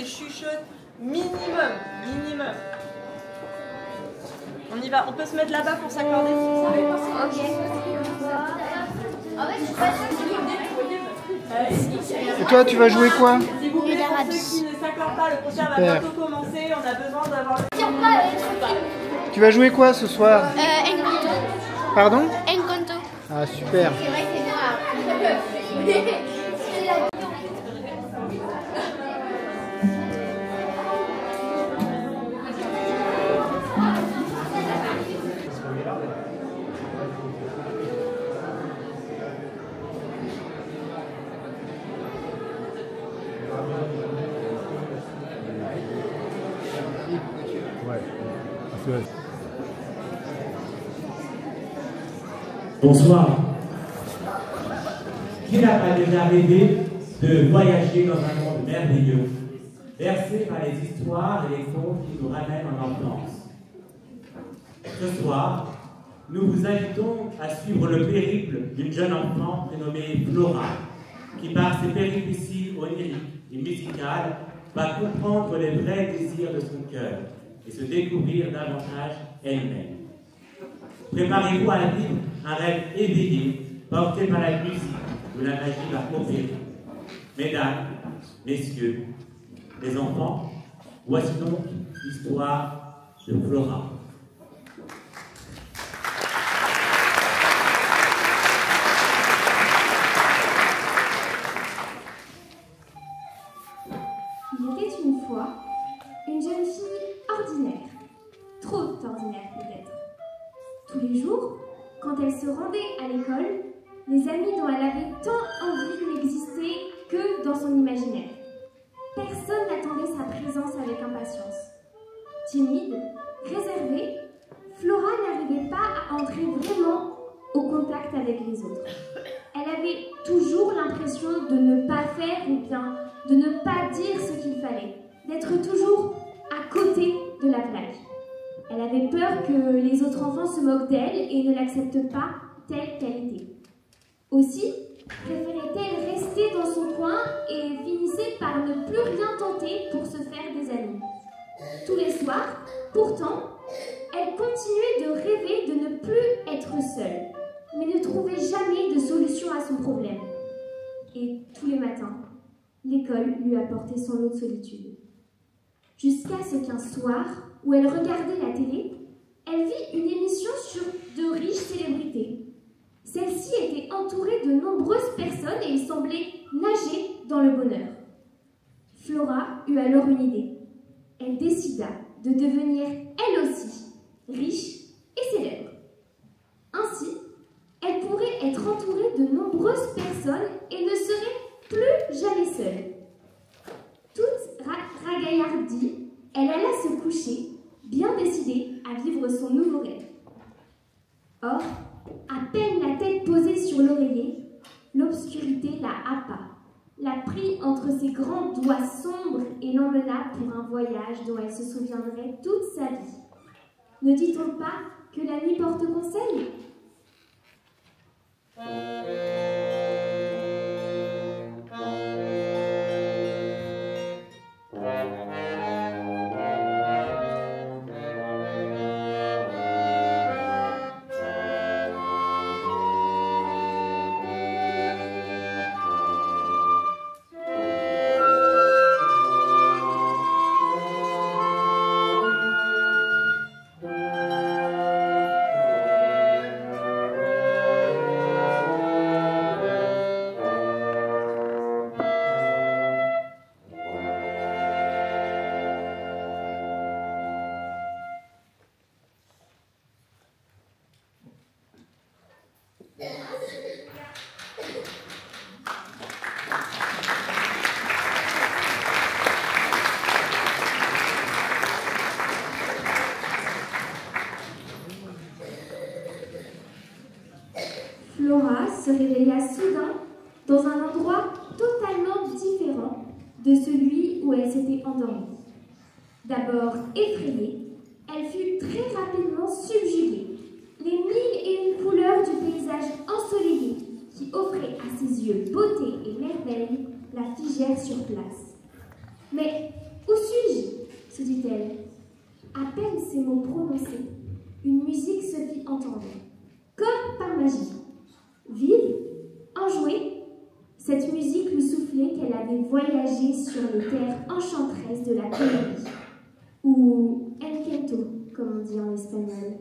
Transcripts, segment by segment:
chuchote minimum. On y va, on peut se mettre là-bas pour s'accorder. Et toi, tu vas jouer quoi? S'il vous plaît, pour ceux qui ne s'accordent pas, le concert va bientôt commencer. On a besoin d'avoir... Tu vas jouer quoi ce soir? Encanto. Pardon? Encanto. Ah, super. C'est vrai que c'est noir. Bonsoir. Qui n'a pas déjà rêvé de voyager dans un monde merveilleux, bercé par les histoires et les contes qui nous ramènent en enfance? Ce soir, nous vous invitons à suivre le périple d'une jeune enfant prénommée Flora, qui par ses péripéties oniriques et musicales va comprendre les vrais désirs de son cœur et se découvrir davantage elle-même. Préparez-vous à vivre un rêve éveillé, porté par la musique, où la magie va opérer. Mesdames, messieurs, les enfants, voici donc l'histoire de Flora. Il était une fois une jeune fille ordinaire, trop ordinaire peut-être. Tous les jours, quand elle se rendait à l'école, les amis dont elle avait tant envie n'existaient que dans son imaginaire. Personne n'attendait sa présence avec impatience. Timide, réservée, Flora n'arrivait pas à entrer vraiment au contact avec les autres. Elle avait toujours l'impression de ne pas faire ou bien de ne pas dire ce qu'il fallait, d'être toujours à côté de la plaque. Elle avait peur que les autres enfants se moquent d'elle et ne l'acceptent pas telle qu'elle était. Aussi, préférait-elle rester dans son coin et finissait par ne plus rien tenter pour se faire des amis. Tous les soirs, pourtant, elle continuait de rêver de ne plus être seule, mais ne trouvait jamais de solution à son problème. Et tous les matins, l'école lui apportait son lot de solitude. Jusqu'à ce qu'un soir, où elle regardait la télé, elle vit une émission sur de riches célébrités. Celle-ci était entourée de nombreuses personnes et il semblait nager dans le bonheur. Flora eut alors une idée. Elle décida de devenir elle aussi riche et célèbre. Ainsi, elle pourrait être entourée de nombreuses personnes et ne serait plus jamais seule. Toute ragaillardie, elle alla se coucher, bien décidée à vivre son nouveau rêve. Or, à peine la tête posée sur l'oreiller, l'obscurité la happa, la prit entre ses grands doigts sombres et l'emmena pour un voyage dont elle se souviendrait toute sa vie. Ne dit-on pas que la nuit porte conseil ? Flora se réveilla soudain dans un endroit totalement différent de celui où elle s'était endormie. D'abord effrayée, elle fut très rapidement subjuguée. Les mille et une couleurs du paysage ensoleillé qui offrait à ses yeux beauté et merveille la figèrent sur place. Mais se dit-elle. À peine ces mots prononcés, une musique se fit entendre, comme par magie. Vive, enjouée, cette musique lui soufflait qu'elle avait voyagé sur les terres enchanteresses de la Colombie, ou Encanto, comme on dit en espagnol.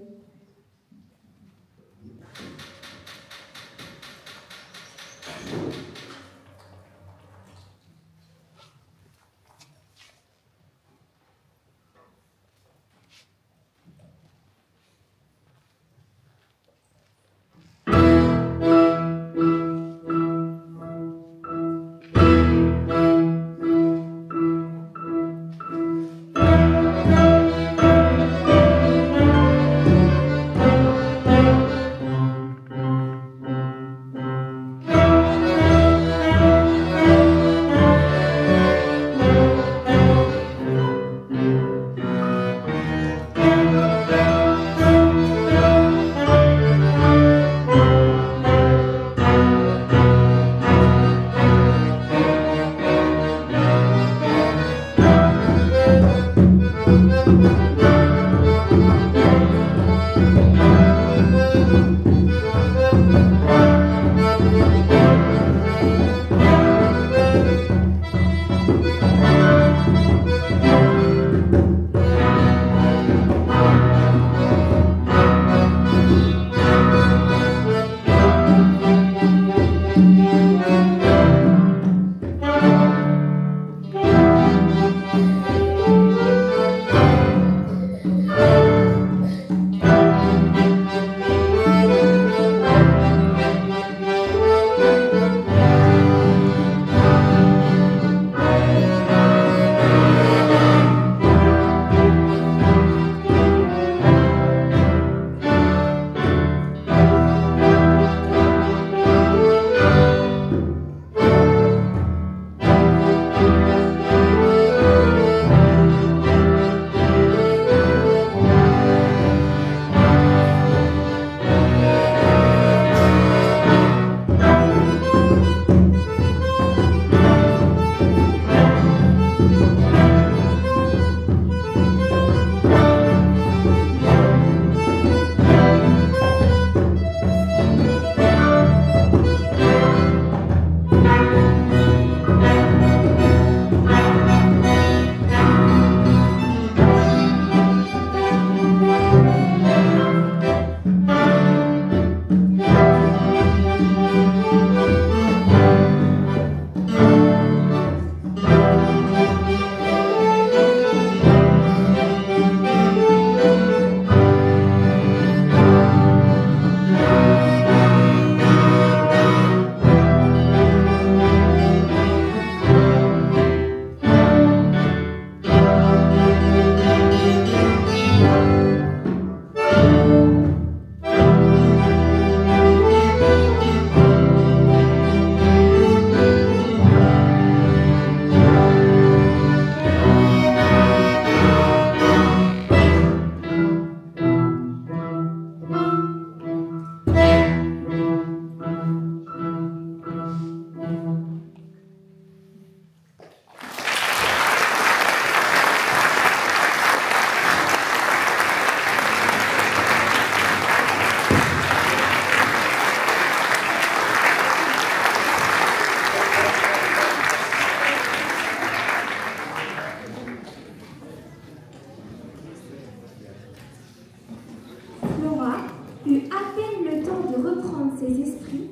ses esprits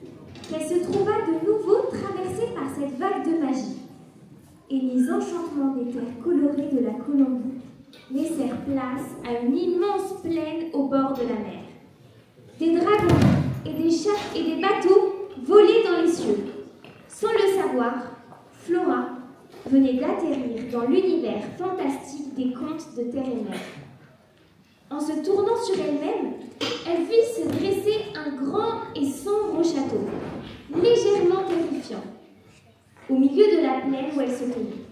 qu'elle se trouva de nouveau traversée par cette vague de magie. Et les enchantements des terres colorées de la Colombie laissèrent place à une immense plaine au bord de la mer. Des dragons et des chats et des bateaux volaient dans les cieux. Sans le savoir, Flora venait d'atterrir dans l'univers fantastique des contes de terre et mer. En se tournant sur elle-même, elle vit se dresser un grand et sombre château, légèrement terrifiant, au milieu de la plaine où elle se tenait.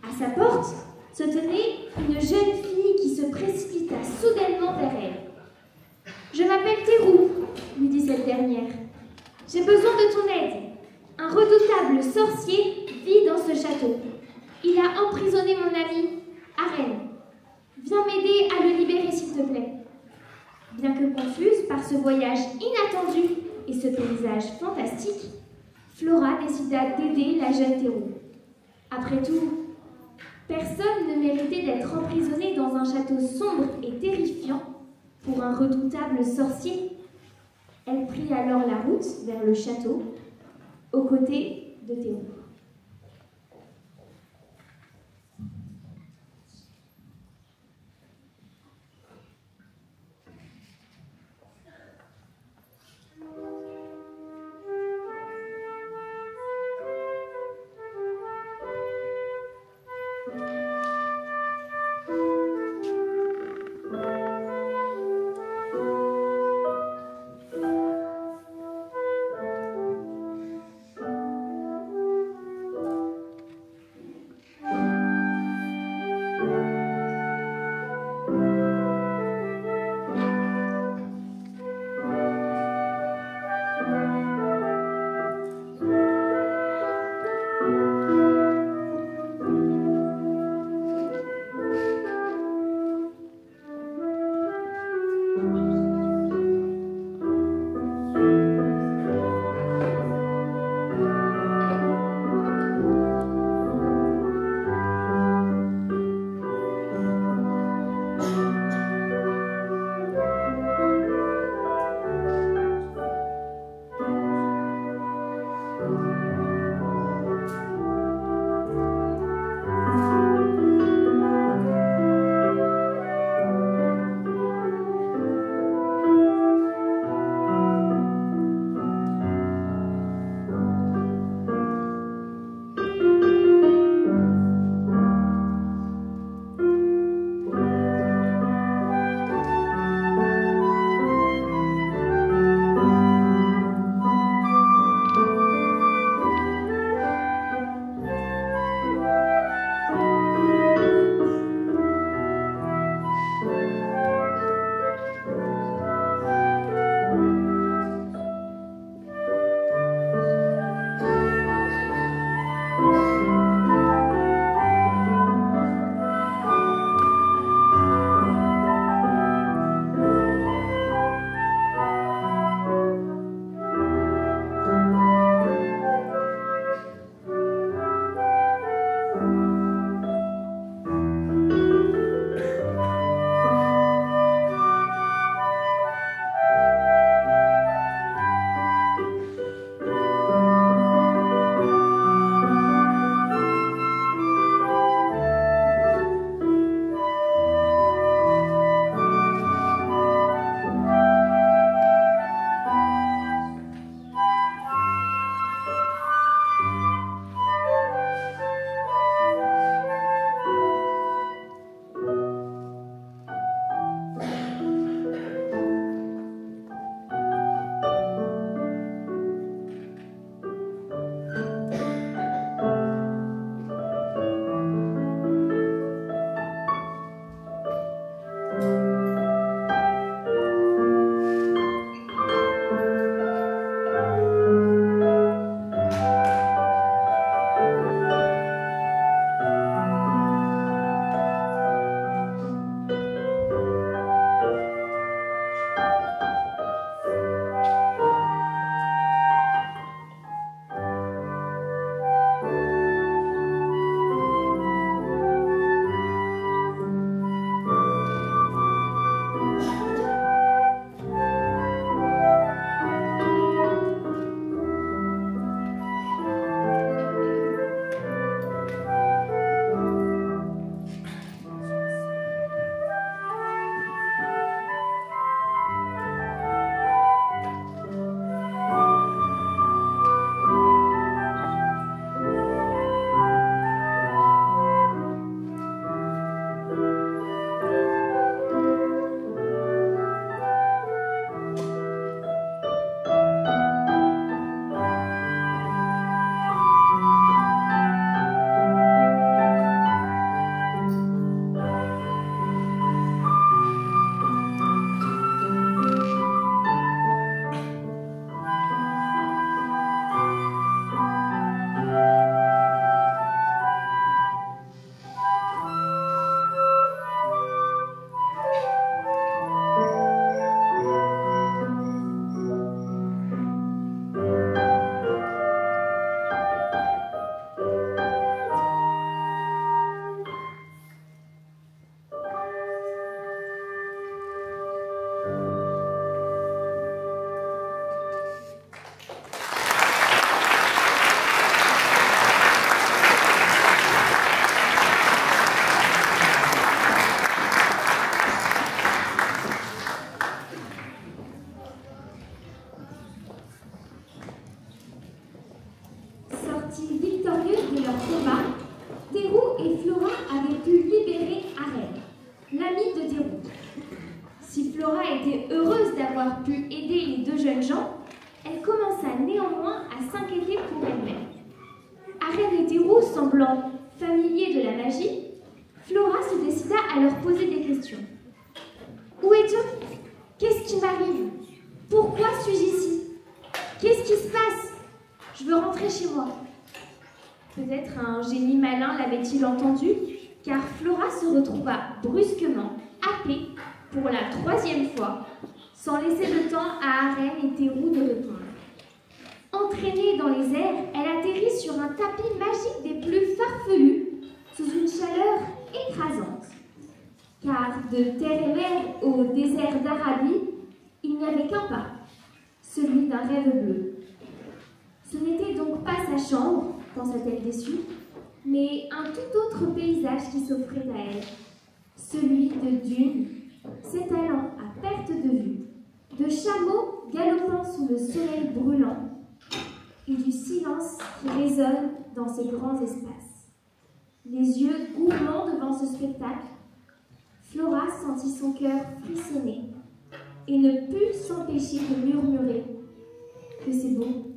À sa porte se tenait une jeune fille qui se précipita soudainement vers elle. « Je m'appelle Térou, » lui dit cette dernière. « J'ai besoin de ton aide. Un redoutable sorcier vit dans ce château. Il a emprisonné mon amie, Arène. ce voyage inattendu et ce paysage fantastique, Flora décida d'aider la jeune Théo. Après tout, personne ne méritait d'être emprisonné dans un château sombre et terrifiant pour un redoutable sorcier. Elle prit alors la route vers le château, aux côtés de Théo. avoir pu aider les deux jeunes gens, elle commença néanmoins à s'inquiéter pour elle-même. Arène et Théroux semblant familiers de la magie, Flora se décida à leur poser des questions. Où est-on? Qu'est-ce qui m'arrive? Pourquoi suis-je ici? Qu'est-ce qui se passe? Je veux rentrer chez moi. Peut-être un génie malin l'avait-il entendu, car Flora se retrouva brusquement happée pour la 3e fois, sans laisser le temps à Arène et Théroux de répondre. Entraînée dans les airs, elle atterrit sur un tapis magique des plus farfelus, sous une chaleur écrasante. Car de terre et mer au désert d'Arabie, il n'y avait qu'un pas, celui d'un rêve bleu. Ce n'était donc pas sa chambre, pensa-t-elle déçue, mais un tout autre paysage qui s'offrait à elle, celui de dunes s'étalant à perte de vue, de chameaux galopant sous le soleil brûlant et du silence qui résonne dans ces grands espaces. Les yeux gourmands devant ce spectacle, Flora sentit son cœur frissonner et ne put s'empêcher de murmurer que c'est beau.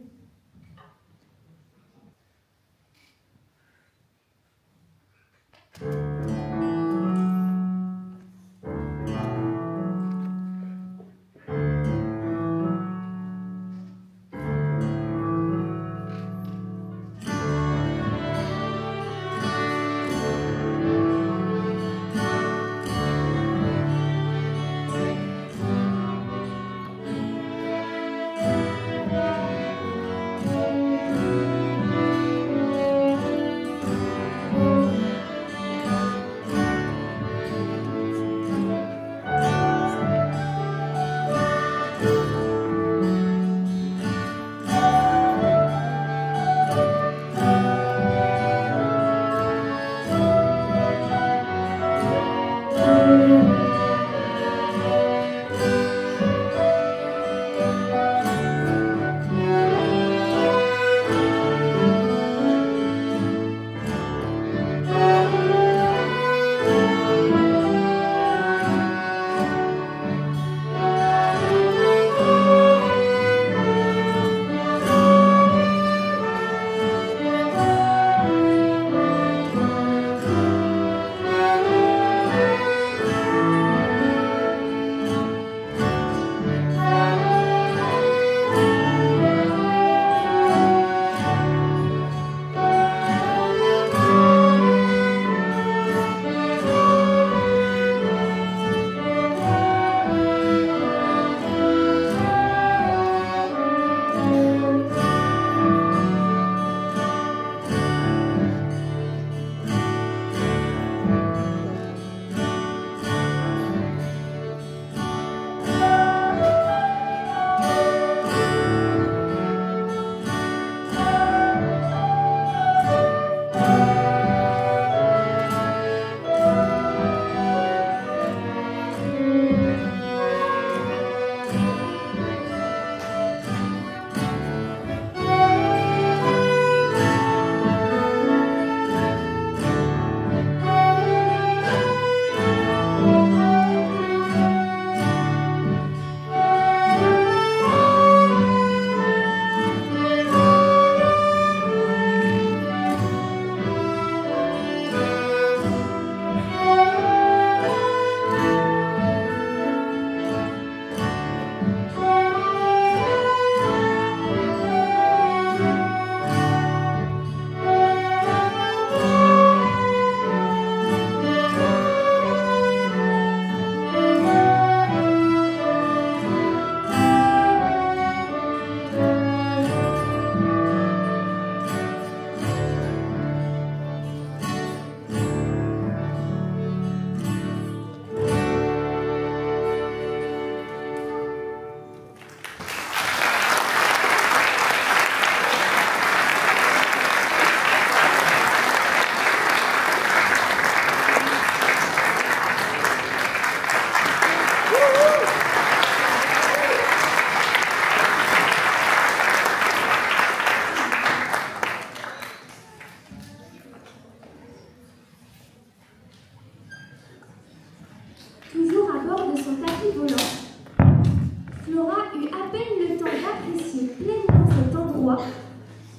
Flora eut à peine le temps d'apprécier pleinement cet endroit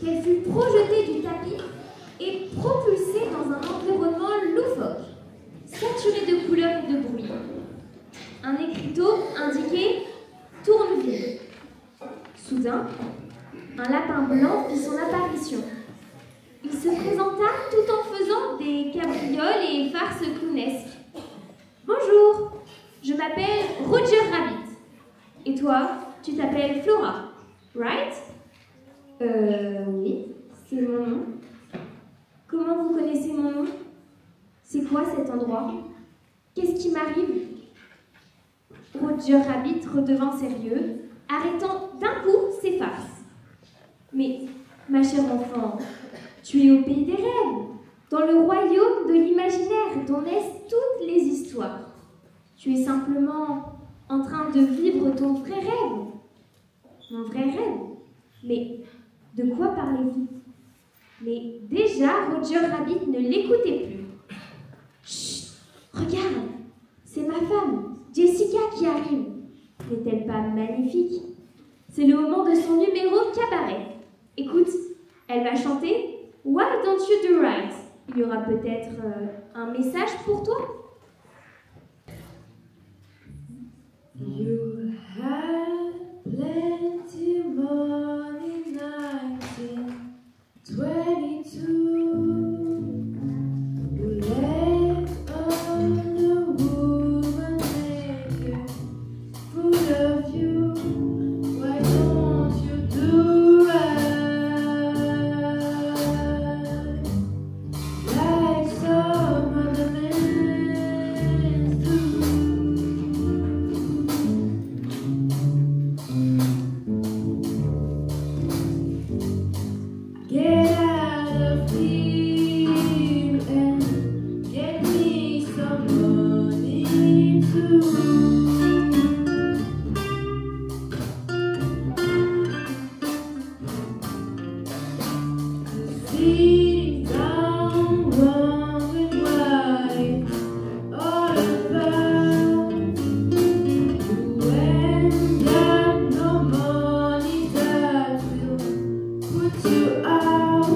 qu'elle fut projetée du tapis et propulsée dans un environnement loufoque, saturé de couleurs et de bruit. Un écriteau indiquait « Tourne vide ». Soudain, un lapin blanc fit son apparition. Il se présenta tout en faisant des cabrioles et farces clownesques. « Bonjour, je m'appelle Roger Rabbit. Et toi, tu t'appelles Flora, right? Oui, c'est mon nom. Comment vous connaissez mon nom? C'est quoi cet endroit? Qu'est-ce qui m'arrive? » Roger Rabbit redevint sérieux, arrêtant d'un coup ses farces. « Mais, ma chère enfant, tu es au pays des rêves, dans le royaume de l'imaginaire dont naissent toutes les histoires. Tu es simplement en train de vivre ton vrai rêve. Mon vrai rêve? Mais de quoi parlez-vous? » Mais déjà, Roger Rabbit ne l'écoutait plus. « Chut, regarde, c'est ma femme, Jessica qui arrive. N'est-elle pas magnifique? C'est le moment de son numéro cabaret. Écoute, elle va chanter « Why don't you do right ?» Il y aura peut-être un message pour toi. You had plenty money, 1922. You let all the woman make you full of you. Why don't you do right like some other men do? Get out of here and get me some money too. Sitting down, wondering what it's all about. When got no money that will put you out,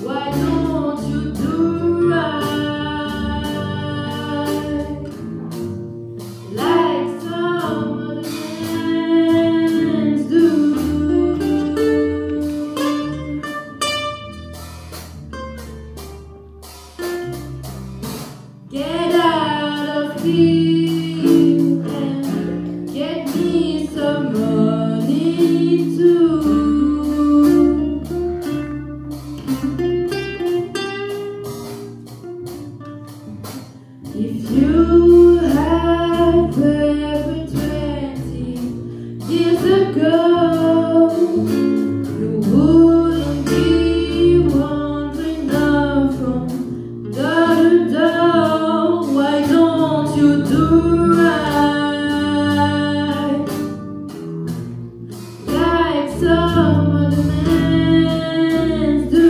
why don't you do right like some other men do? Get out of here and get me some money too. If you had every 20 years ago, you wouldn't be wandering down from door to door. Why don't you do right like some other men do?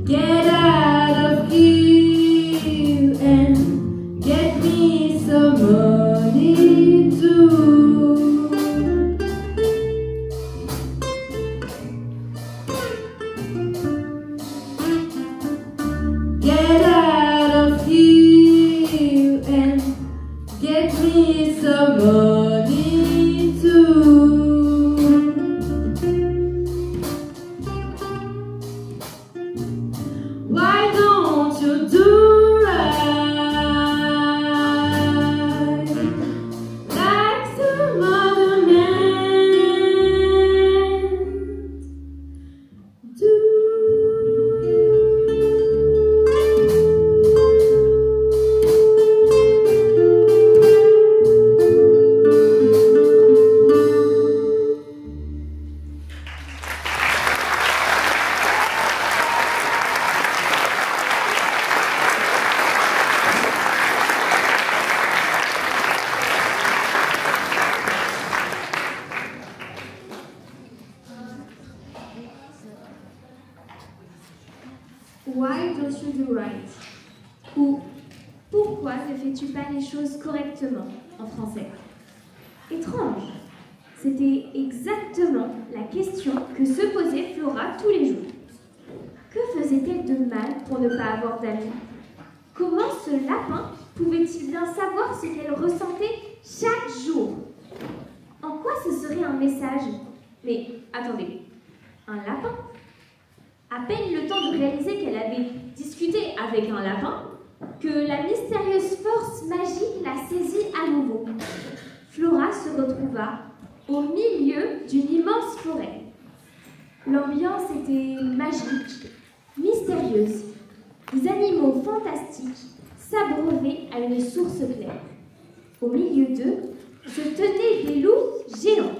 Get out of here and get me some money too. Get out of here and get me some money too. Why don't you do right like some other men do? Why don't you do right? Ou pourquoi ne fais-tu pas les choses correctement en français? Étrange. C'était exactement la question que se posait Flora tous les jours. Que faisait-elle de mal pour ne pas avoir d'amis? Comment ce lapin pouvait-il bien savoir ce qu'elle ressentait chaque jour? En quoi ce serait un message? Mais attendez, un lapin? À peine le temps de réaliser qu'elle avait discuté avec un lapin, que la mystérieuse force magique la saisit à nouveau. Flora se retrouva au milieu d'une immense forêt. L'ambiance était magique, mystérieuse. Des animaux fantastiques s'abreuvaient à une source claire. Au milieu d'eux se tenaient des loups géants.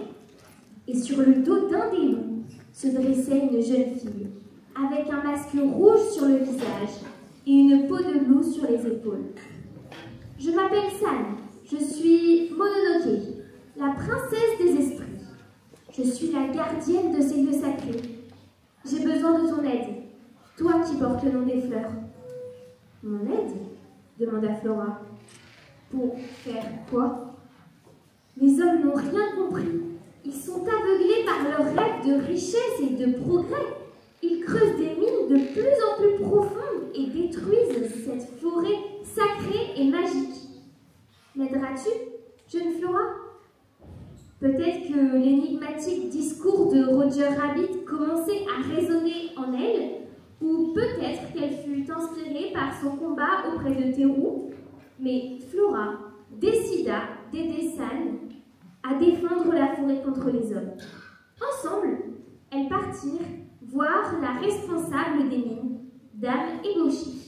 Et sur le dos d'un des loups se dressait une jeune fille, avec un masque rouge sur le visage et une peau de loup sur les épaules. Je m'appelle San, je suis Mononoke, la princesse des esprits. Je suis la gardienne de ces lieux sacrés. J'ai besoin de ton aide, toi qui portes le nom des fleurs. Mon aide? Demanda Flora. Pour faire quoi? Les hommes n'ont rien compris. Ils sont aveuglés par leur rêve de richesse et de progrès. Ils creusent des mines de plus en plus profondes et détruisent cette forêt sacrée et magique. M'aideras-tu, jeune Flora? Peut-être que l'énigmatique discours de Roger Rabbit commençait à résonner en elle, ou peut-être qu'elle fut inspirée par son combat auprès de Théroux, mais Flora décida d'aider San à défendre la forêt contre les hommes. Ensemble, elles partirent voir la responsable des mines, Dame Eboshi.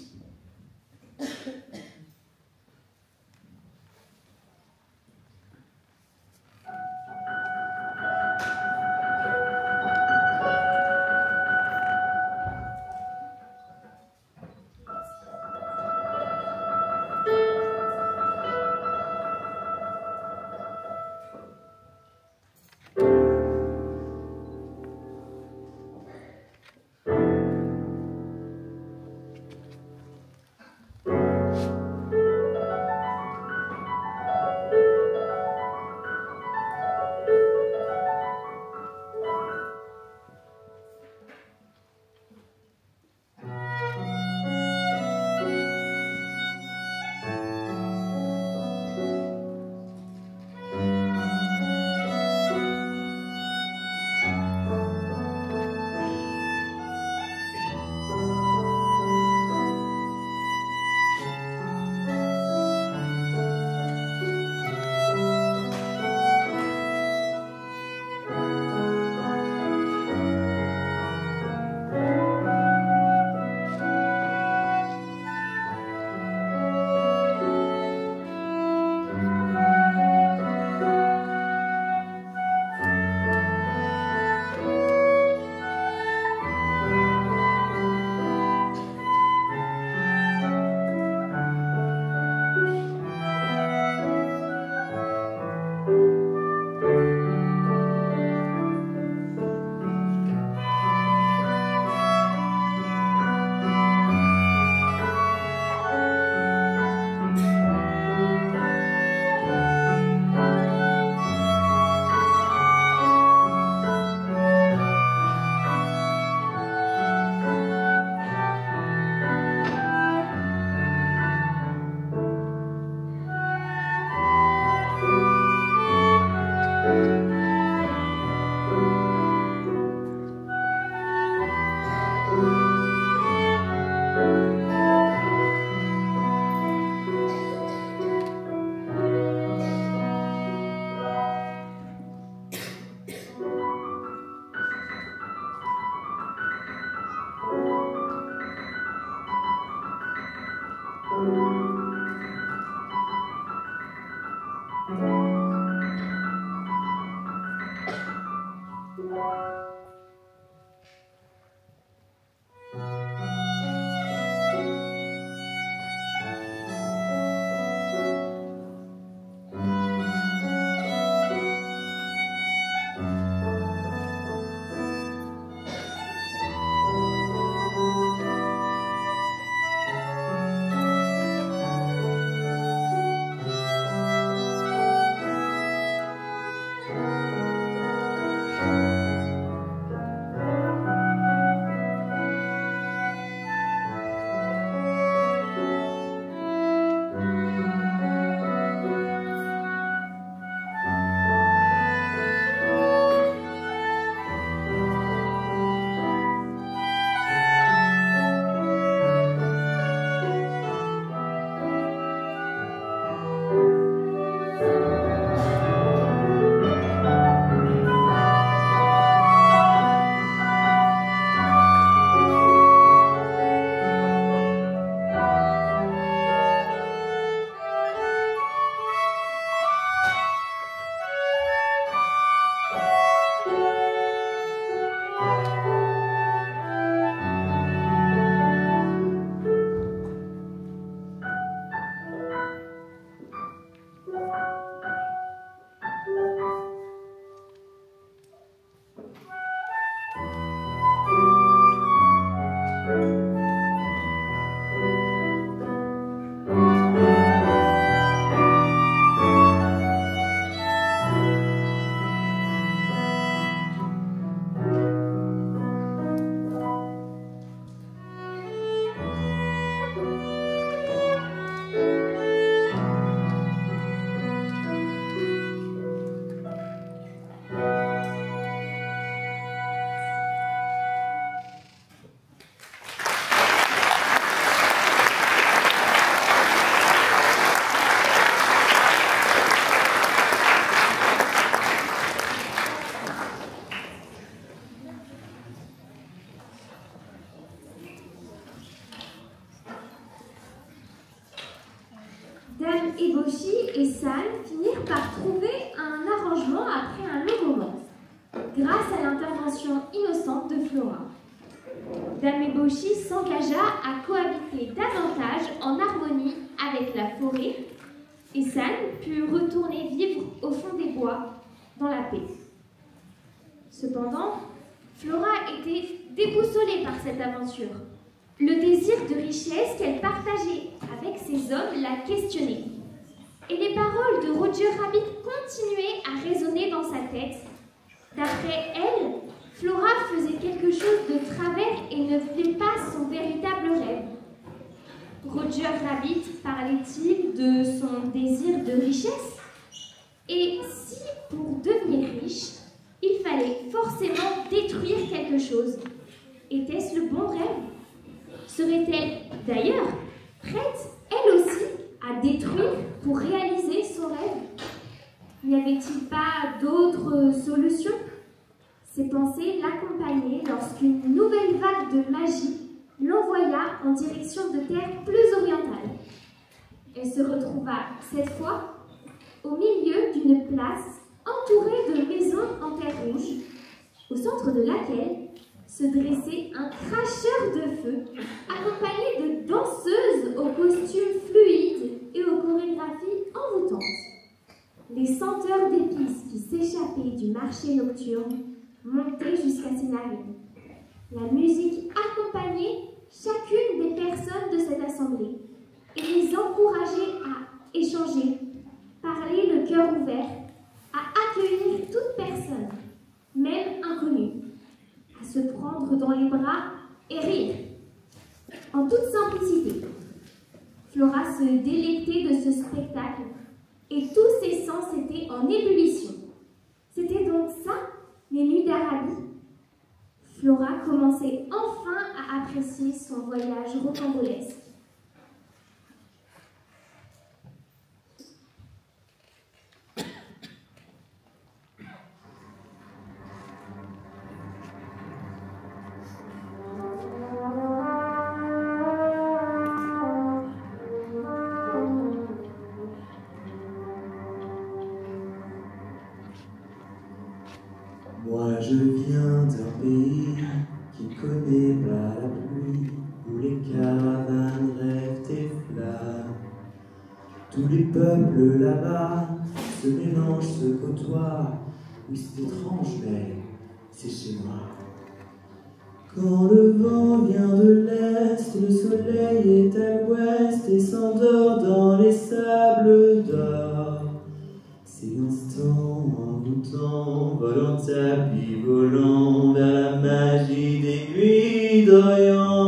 Dame Eboshi et San finirent par trouver un arrangement après un long moment, grâce à l'intervention innocente de Flora. Dame Eboshi s'engagea à cohabiter davantage en harmonie avec la forêt et San put retourner vivre au fond des bois, dans la paix. Cependant, Flora était déboussolée par cette aventure. Le désir de richesse qu'elle partageait avec ces hommes la questionnait. Et les paroles de Roger Rabbit continuaient à résonner dans sa tête. D'après elle, Flora faisait quelque chose de travers et ne vivait pas son véritable rêve. Roger Rabbit parlait-il de son désir de richesse? Et si, pour devenir riche, il fallait forcément détruire quelque chose? Était-ce le bon rêve? Serait-elle, d'ailleurs, prête, elle aussi, à détruire pour réaliser son rêve? N'y avait-il pas d'autres solutions? Ses pensées l'accompagnaient lorsqu'une nouvelle vague de magie l'envoya en direction de terres plus orientales. Elle se retrouva, cette fois, au milieu d'une place entourée de maisons en terre rouge, au centre de laquelle se dressait un cracheur de feu, accompagné de danseuses aux costumes fluides et aux chorégraphies envoûtantes. Les senteurs d'épices qui s'échappaient du marché nocturne montaient jusqu'à ses narines. La musique accompagnait chacune des personnes de cette assemblée et les encourageait à échanger, parler le cœur ouvert, à accueillir toute personne, même inconnue, à se prendre dans les bras et rire, en toute simplicité. Flora se délectait de ce spectacle et tous ses sens étaient en ébullition. C'était donc ça, les nuits d'Arabie. Flora commençait enfin à apprécier son voyage rocambolesque. Moi je viens d'un pays qui connaît pas la pluie, où les caravanes rêvent des flammes. Tous les peuples là-bas se mélangent, se côtoient. Oui, c'est étrange, mais c'est chez moi. Quand le vent vient de l'est, le soleil est à l'ouest et s'endort dans les sables d'or. C'est l'instant envoûtant, volant tapis volant vers la magie des nuits d'Orient.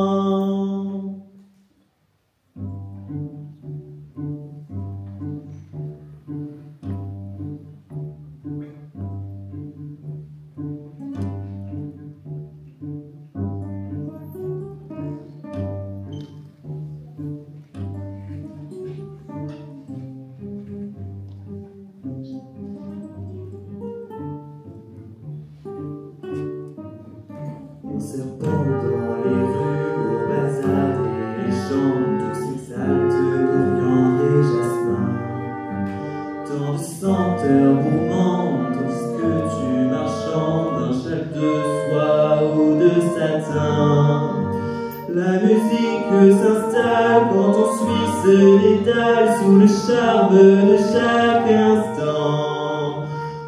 On serpent dans les rues, au bazar et les champs, tous s'exaltent d'Orient et jasmin. Tant de senteurs gourmandes, tandis que tu marchandes d'un chef de soie que s'installe quand on suit ce dédale sous le charme de chaque instant.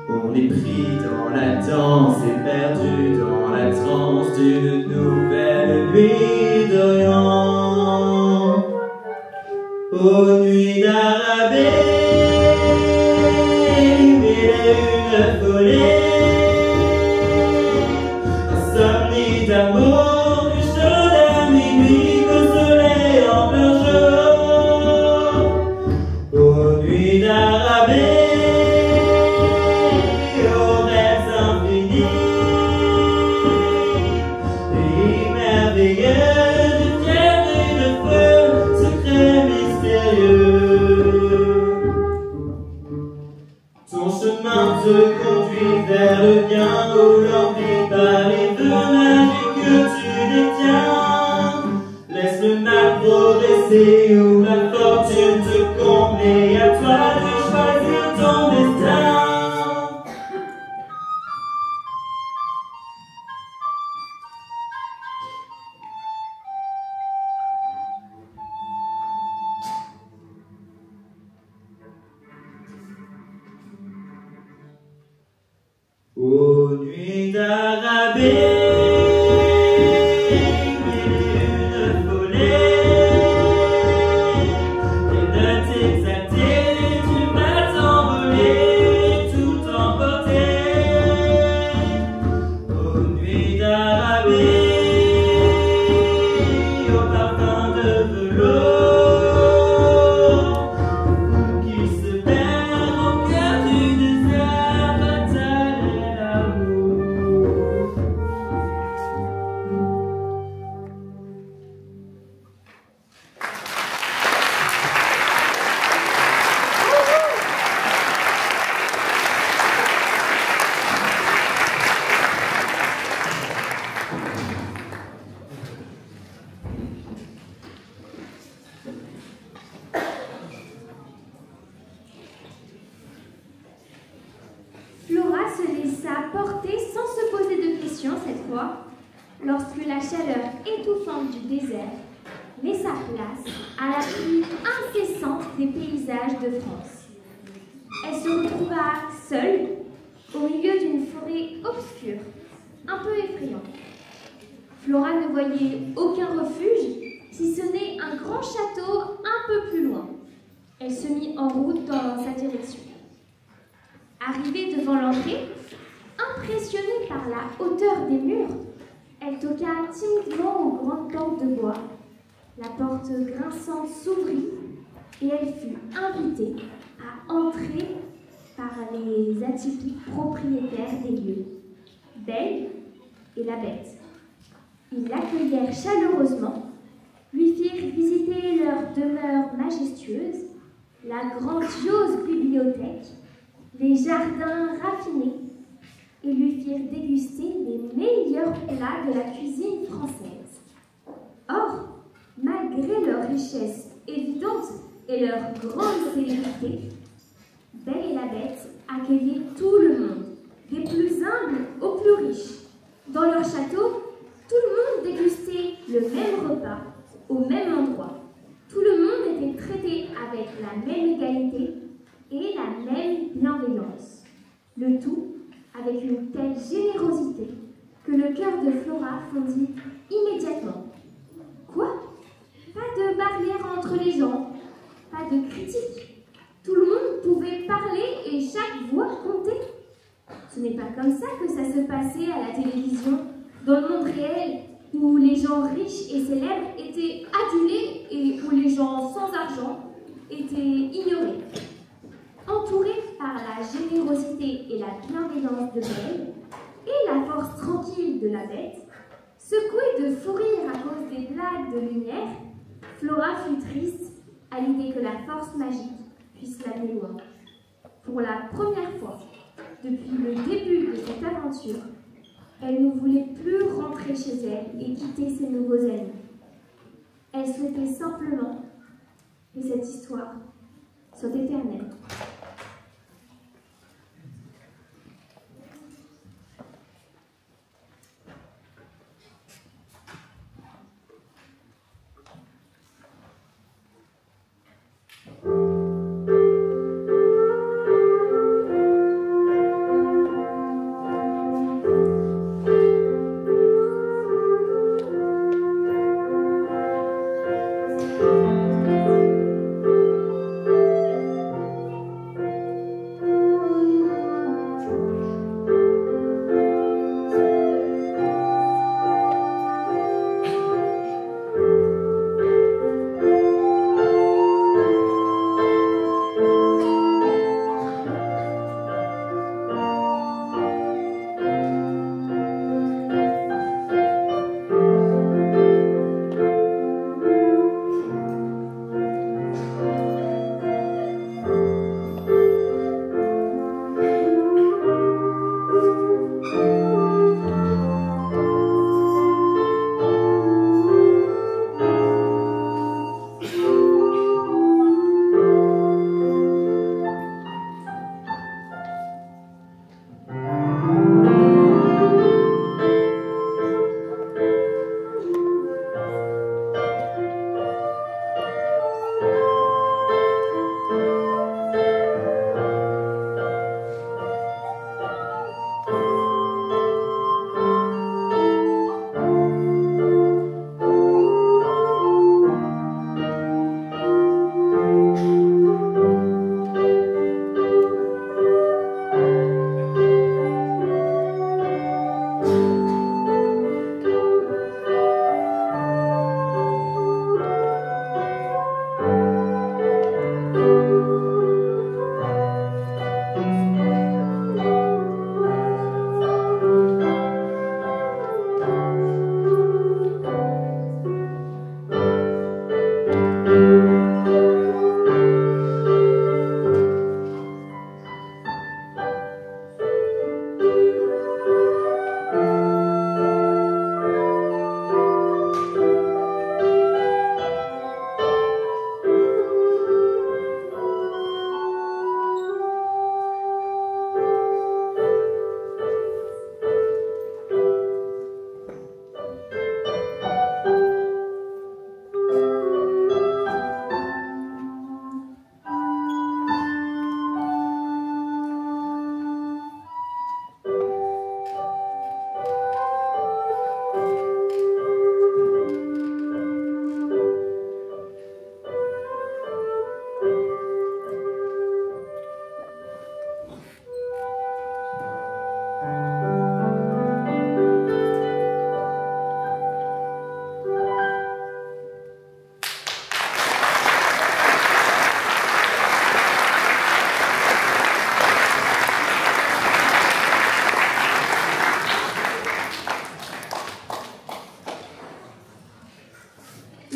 On est pris dans la danse et perdu dans la transe d'une nouvelle nuit d'Orient. Aux nuits d'Arabie, une folie, insomnie d'amour, plus chaud à minuit qu'au soleil en plein jour. Aux nuits d'Arabie, aux rêves infinis, pays merveilleux de fièvre et de feu, secrets mystérieux. Ton chemin te conduit vers le bien où l'envie par les vœux magiques que tu détiens. Laisse le mal progresser où la fortune te comble et à toi de choisir ton destin. Aux nuits d'Arabie, une folie, et de t'exalter, tu vas t'envoler, tout emporter. Aux nuits d'Arabie, au parfum de velours, qui se perd au cœur du désert fatal. Flora se laissa porter sans se poser de questions cette fois, lorsque la chaleur étouffante du désert laissa place à la pluie incessante des paysages de France. Elle se retrouva seule au milieu d'une forêt obscure, un peu effrayante. Flora ne voyait aucun refuge, si ce n'est un grand château un peu plus loin. Elle se mit en route dans sa direction. Arrivée devant l'entrée, impressionnée par la hauteur des murs, elle toqua timidement aux grandes portes de bois. La porte grinçante s'ouvrit et elle fut invitée à entrer par les atypiques propriétaires des lieux, Belle et la Bête. Ils l'accueillèrent chaleureusement, lui firent visiter leur demeure majestueuse, la grandiose bibliothèque, les jardins raffinés, et lui firent déguster les meilleurs plats de la cuisine française. Or, malgré leur richesse évidente et leur grande célébrité, Belle et la Bête accueillaient tout le monde, des plus humbles aux plus riches. Dans leur château, tout le monde dégustait le même repas, au même endroit. Tout le monde était traité avec la même égalité et la même bienveillance. Le tout avec une telle générosité que le cœur de Flora fondit immédiatement. Quoi? Pas de barrière entre les gens, pas de critique. Tout le monde pouvait parler et chaque voix comptait. Ce n'est pas comme ça que ça se passait à la télévision, dans le monde réel, où les gens riches et célèbres étaient adulés et où les gens sans argent étaient ignorés. Entourés par la générosité et la bienveillance de Belle et la force tranquille de la Bête, secouée de fou rire à cause des blagues de lumière, Flora fut triste à l'idée que la force magique puisse l'amener loin. Pour la première fois, depuis le début de cette aventure, elle ne voulait plus rentrer chez elle et quitter ses nouveaux amis. Elle souhaitait simplement que cette histoire soit éternelle.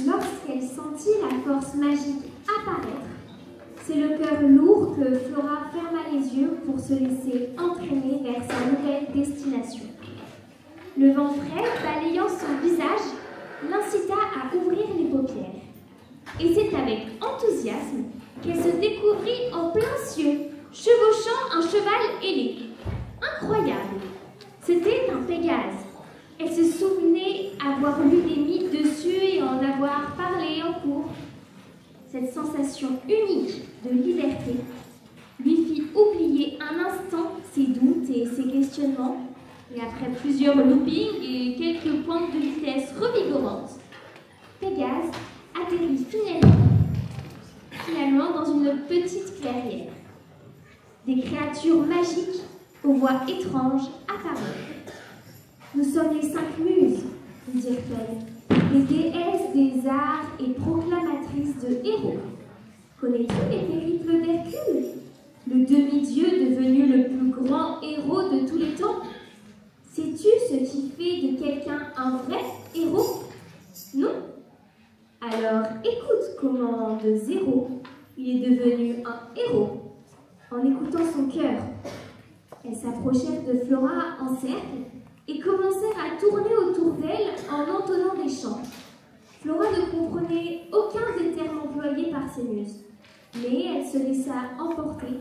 lorsqu'elle sentit la force magique apparaître, c'est le cœur lourd que Flora ferma les yeux pour se laisser entraîner vers sa nouvelle destination. Le vent frais, balayant son visage, l'incita à ouvrir les paupières. Et c'est avec enthousiasme qu'elle se découvrit en plein cieux, chevauchant un cheval ailé. Incroyable! C'était un Pégase. Elle se souvenait avoir lu des mythes dessus et en avoir parlé en cours. Cette sensation unique de liberté lui fit oublier un instant ses doutes et ses questionnements. Et après plusieurs loopings et quelques pointes de vitesse revigorantes, Pégase atterrit finalement dans une petite clairière. Des créatures magiques aux voix étranges apparurent. Nous sommes les 5 muses, lui dirent-elles, les déesses des arts et proclamatrices de héros. Connais-tu les périples d'Hercule, le demi-dieu devenu le plus grand héros de tous les temps? Sais-tu ce qui fait de quelqu'un un vrai héros? Non? Alors écoute comment de zéro, il est devenu un héros, en écoutant son cœur. Elles s'approchèrent de Flora en cercle et commencèrent à tourner autour d'elle en entonnant des chants. Flora ne comprenait aucun des termes employés par ses muses, mais elle se laissa emporter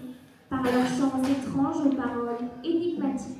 par leurs chants étranges aux paroles énigmatiques.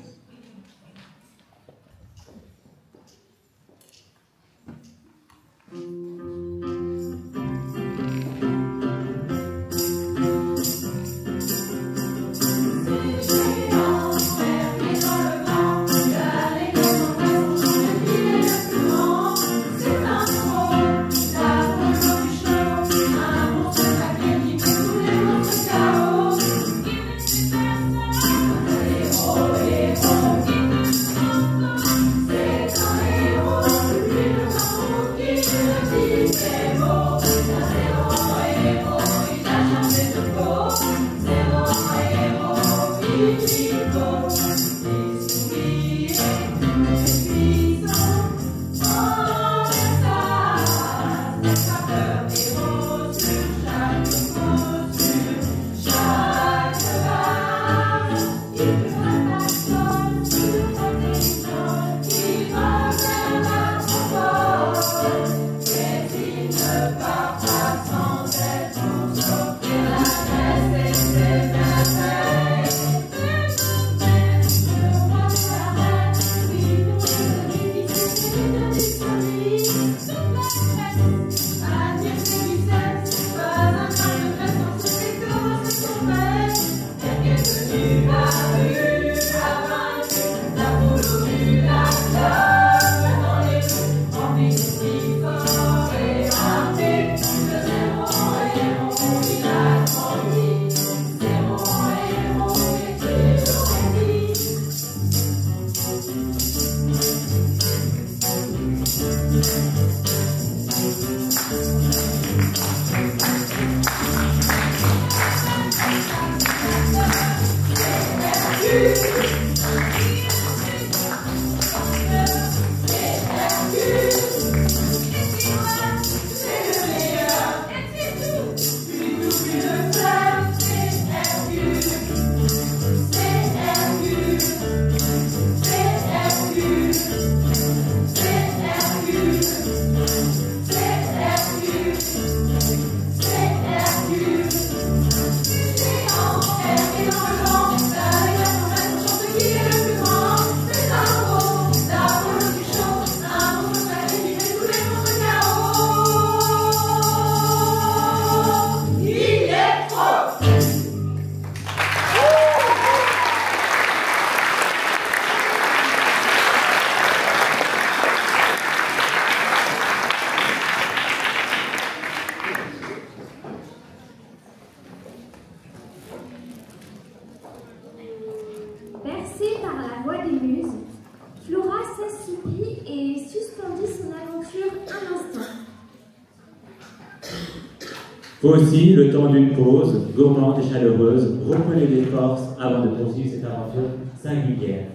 Aussi, le temps d'une pause, gourmande et chaleureuse, reprenez des forces avant de poursuivre cette aventure singulière.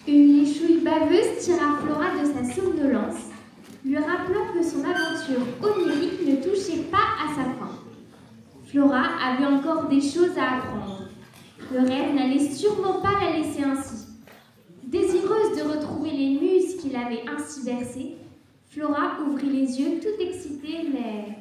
Une échouille baveuse tira Flora de sa somnolence lui rappelant que son aventure onirique ne touchait pas à sa fin. Flora avait encore des choses à apprendre. Le rêve n'allait sûrement pas la laisser ainsi. Désireuse de retrouver les muses qui l'avaient ainsi bercée, Flora ouvrit les yeux tout excitée, mais...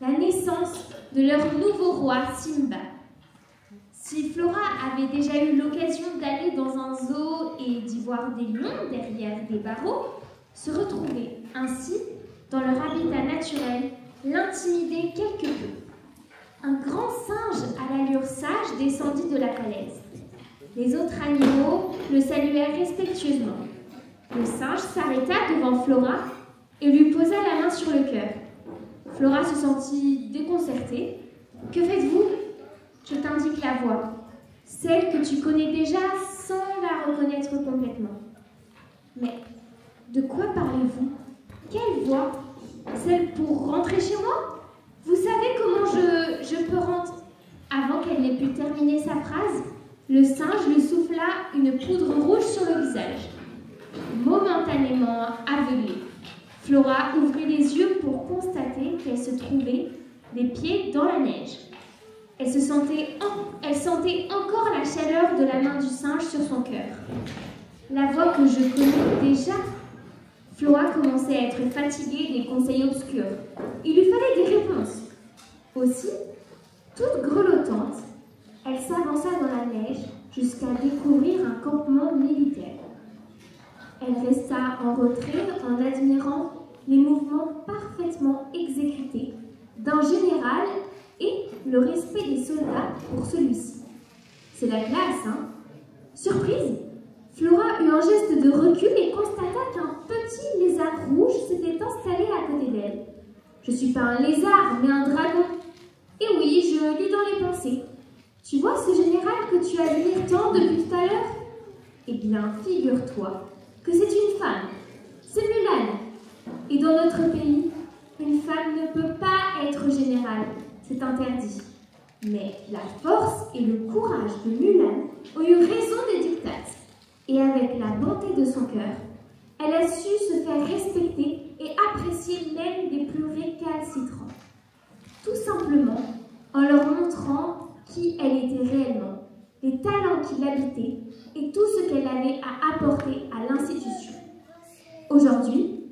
la naissance de leur nouveau roi Simba. Si Flora avait déjà eu l'occasion d'aller dans un zoo et d'y voir des lions derrière des barreaux, se retrouver ainsi dans leur habitat naturel l'intimidait quelque peu. Un grand singe à l'allure sage descendit de la falaise. Les autres animaux le saluèrent respectueusement. Le singe s'arrêta devant Flora et lui posa la main sur le cœur. Flora se sentit déconcertée. « Que faites-vous ? Je t'indique la voie, celle que tu connais déjà sans la reconnaître complètement. » « Mais de quoi parlez-vous ? Quelle voie ? Celle pour rentrer chez moi ? Vous savez comment je peux rentrer ?» Avant qu'elle n'ait pu terminer sa phrase, le singe lui souffla une poudre rouge sur le visage. Momentanément aveuglée, Flora ouvrit les yeux pour constater qu'elle se trouvait les pieds dans la neige. Elle sentait encore la chaleur de la main du singe sur son cœur. La voix que je connais déjà. Flora commençait à être fatiguée des conseils obscurs. Il lui fallait des réponses. Aussi, toute grelottante, elle s'avança dans la neige jusqu'à découvrir un campement militaire. Elle resta en retrait en admirant les mouvements parfaitement exécutés d'un général et le respect des soldats pour celui-ci. C'est la classe, hein ? Surprise, Flora eut un geste de recul et constata qu'un petit lézard rouge s'était installé à côté d'elle. « Je suis pas un lézard, mais un dragon. Et oui, je lis dans les pensées. Tu vois ce général que tu admires tant depuis tout à l'heure ? Eh bien, figure-toi que c'est une femme. C'est Mulan. Et dans notre pays, une femme ne peut pas être générale. C'est interdit. Mais la force et le courage de Mulan ont eu raison des dictates. Et avec la bonté de son cœur, elle a su se faire respecter et apprécier même des plus récalcitrants. Tout simplement en leur montrant qui elle était réellement, les talents qui l'habitaient et tout ce qu'elle avait à apporter à l'institution. Aujourd'hui,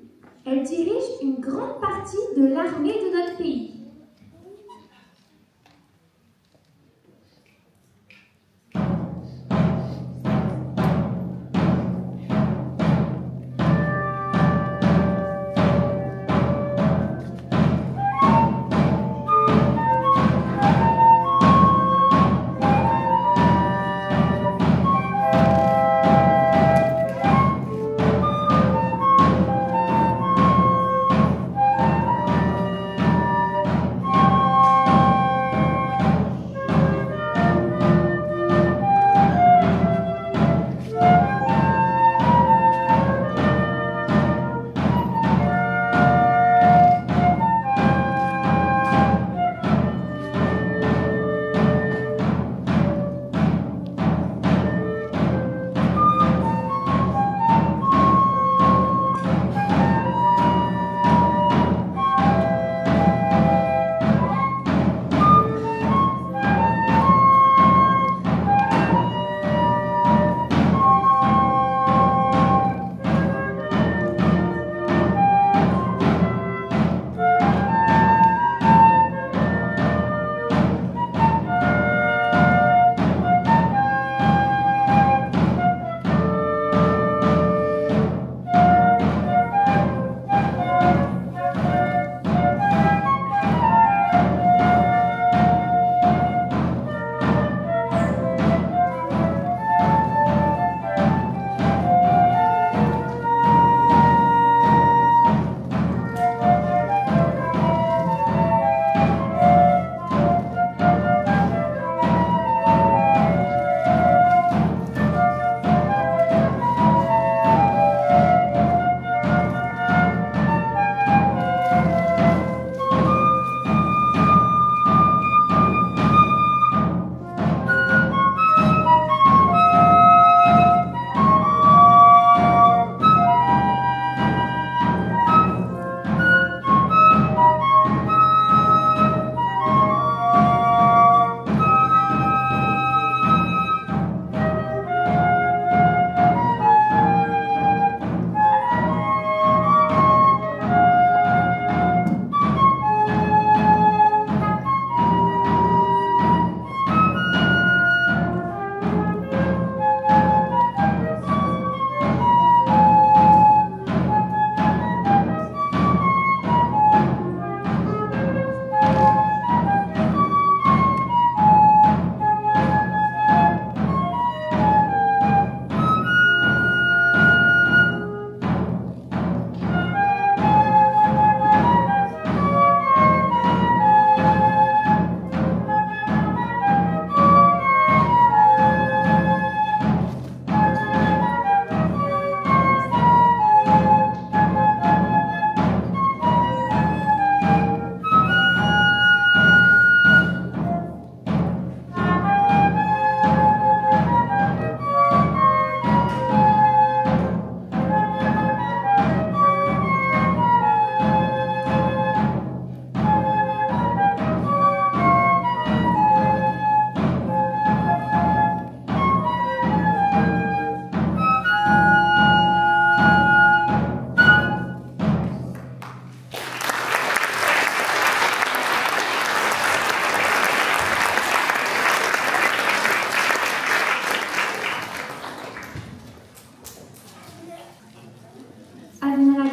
elle dirige une grande partie de l'armée de notre pays.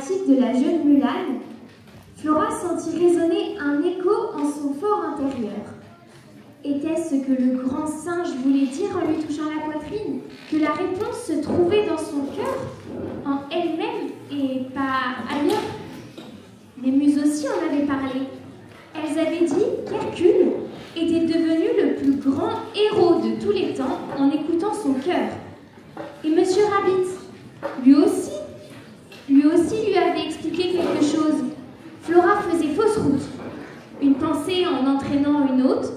admiratif de la jeune Mulan, Flora sentit résonner un écho en son fort intérieur. Était-ce ce que le grand singe voulait dire en lui touchant la poitrine? Que la réponse se trouvait dans son cœur, en elle-même et pas ailleurs? Les muses aussi en avaient parlé. Elles avaient dit qu'Hercule était devenu le plus grand héros de tous les temps en écoutant son cœur. Et Monsieur Rabbit, lui aussi lui avait expliqué quelque chose. Flora faisait fausse route. Une pensée en entraînant une autre,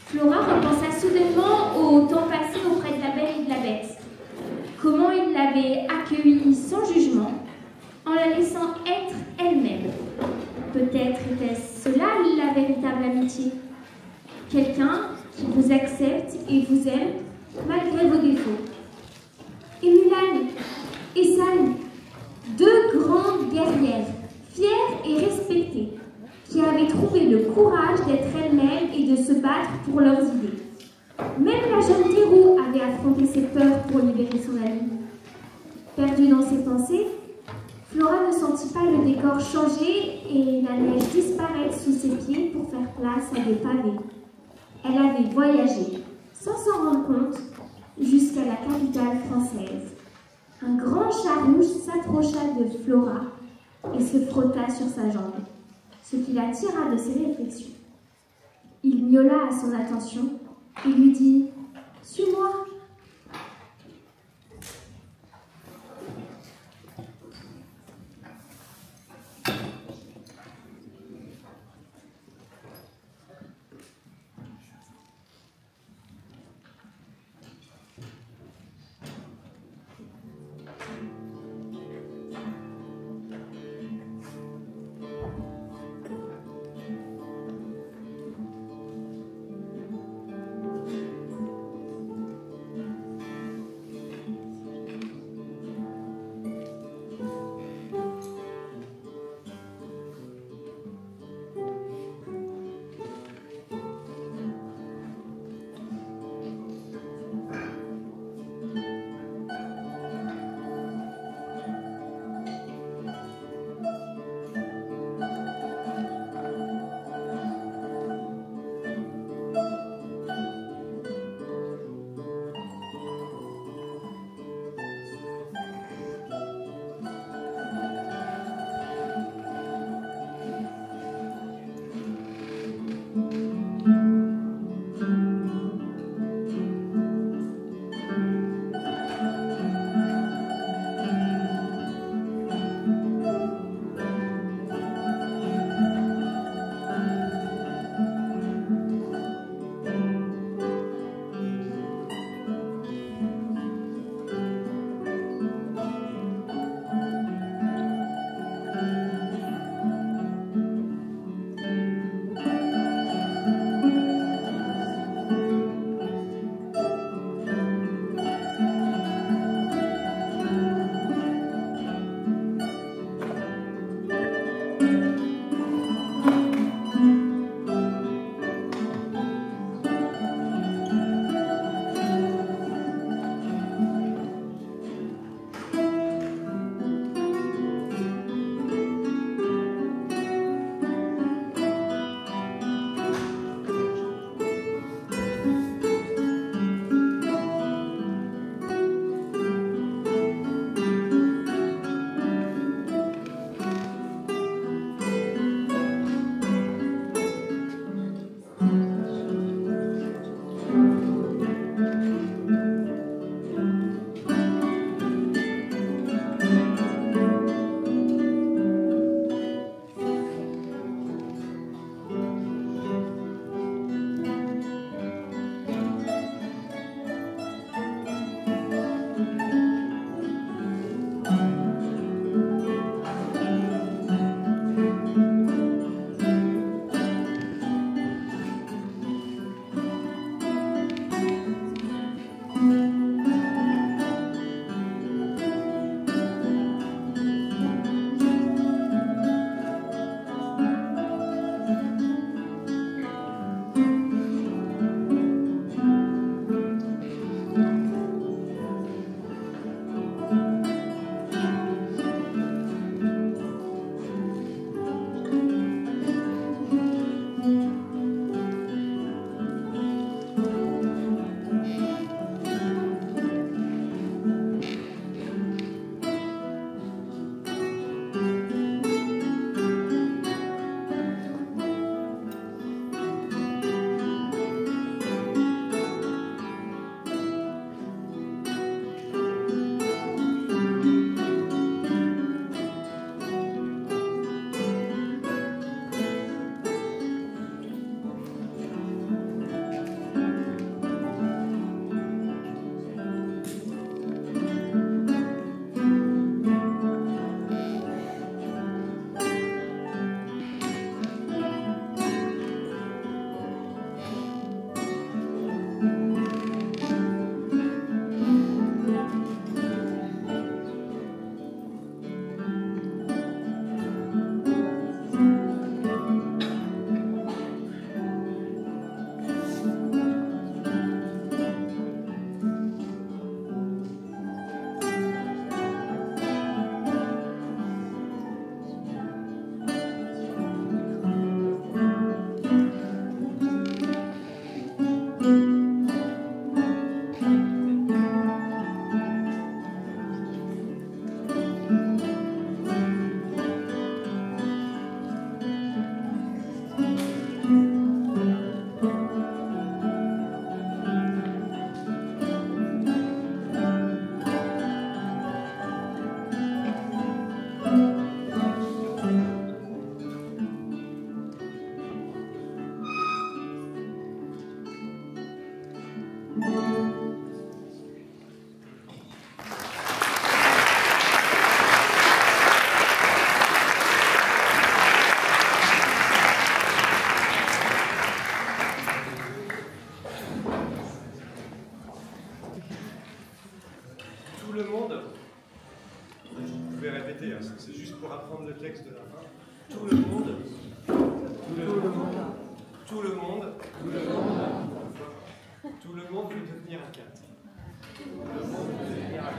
Flora repensa soudainement au temps passé auprès de la Belle et de la Bête. Comment il l'avait accueillie sans jugement, en la laissant être elle-même. Peut-être était-ce cela la véritable amitié. Quelqu'un qui vous accepte et vous aime malgré vos défauts. Et Mulan et San, deux grandes guerrières, fières et respectées, qui avaient trouvé le courage d'être elles-mêmes et de se battre pour leurs idées. Même la jeune Théroux avait affronté ses peurs pour libérer son amie. Perdue dans ses pensées, Flora ne sentit pas le décor changer et la neige disparaître sous ses pieds pour faire place à des pavés. Elle avait voyagé, sans s'en rendre compte, jusqu'à la capitale française. Un grand chat rouge s'approcha de Flora et se frotta sur sa jambe, ce qui la tira de ses réflexions. Il miaula à son attention et lui dit « Suis-moi ». arrêter, hein. C'est juste pour apprendre le texte de la fin. Tout le monde veut devenir un 4. Tout le monde veut devenir un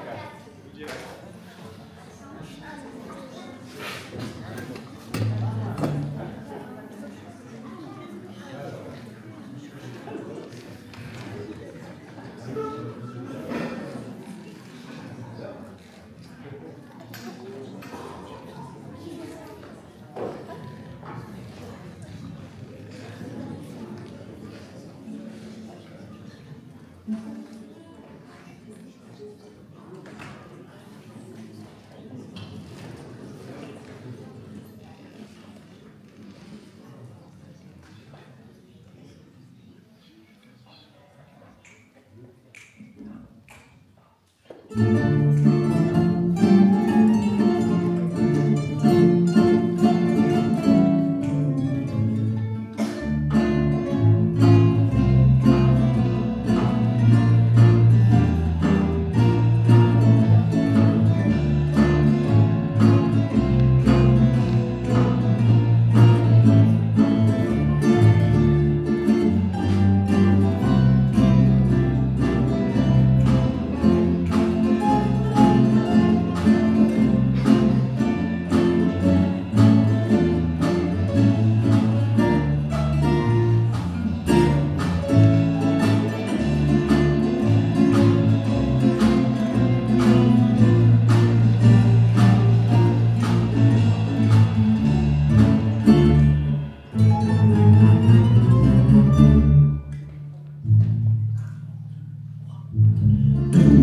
4. Vous direz.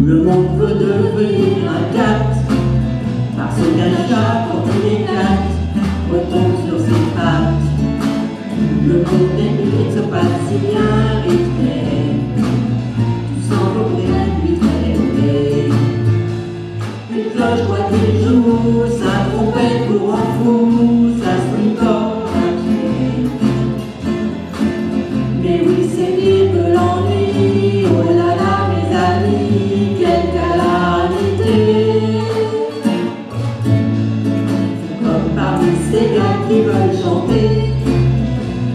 Le monde veut devenir un 4, parce qu'un chat, quand il éclate, retombe sur ses pattes. Le monde des minutes se passe si bien rythmé, tout semble lui très élevé. Une cloche doit qu'il joue, sa trompette pour en fou, ça se lit comme un pied. Mais oui, c'est pire que l'ennui, oh là là mes amis, quelle calamité. Comme parmi ces gars qui veulent chanter,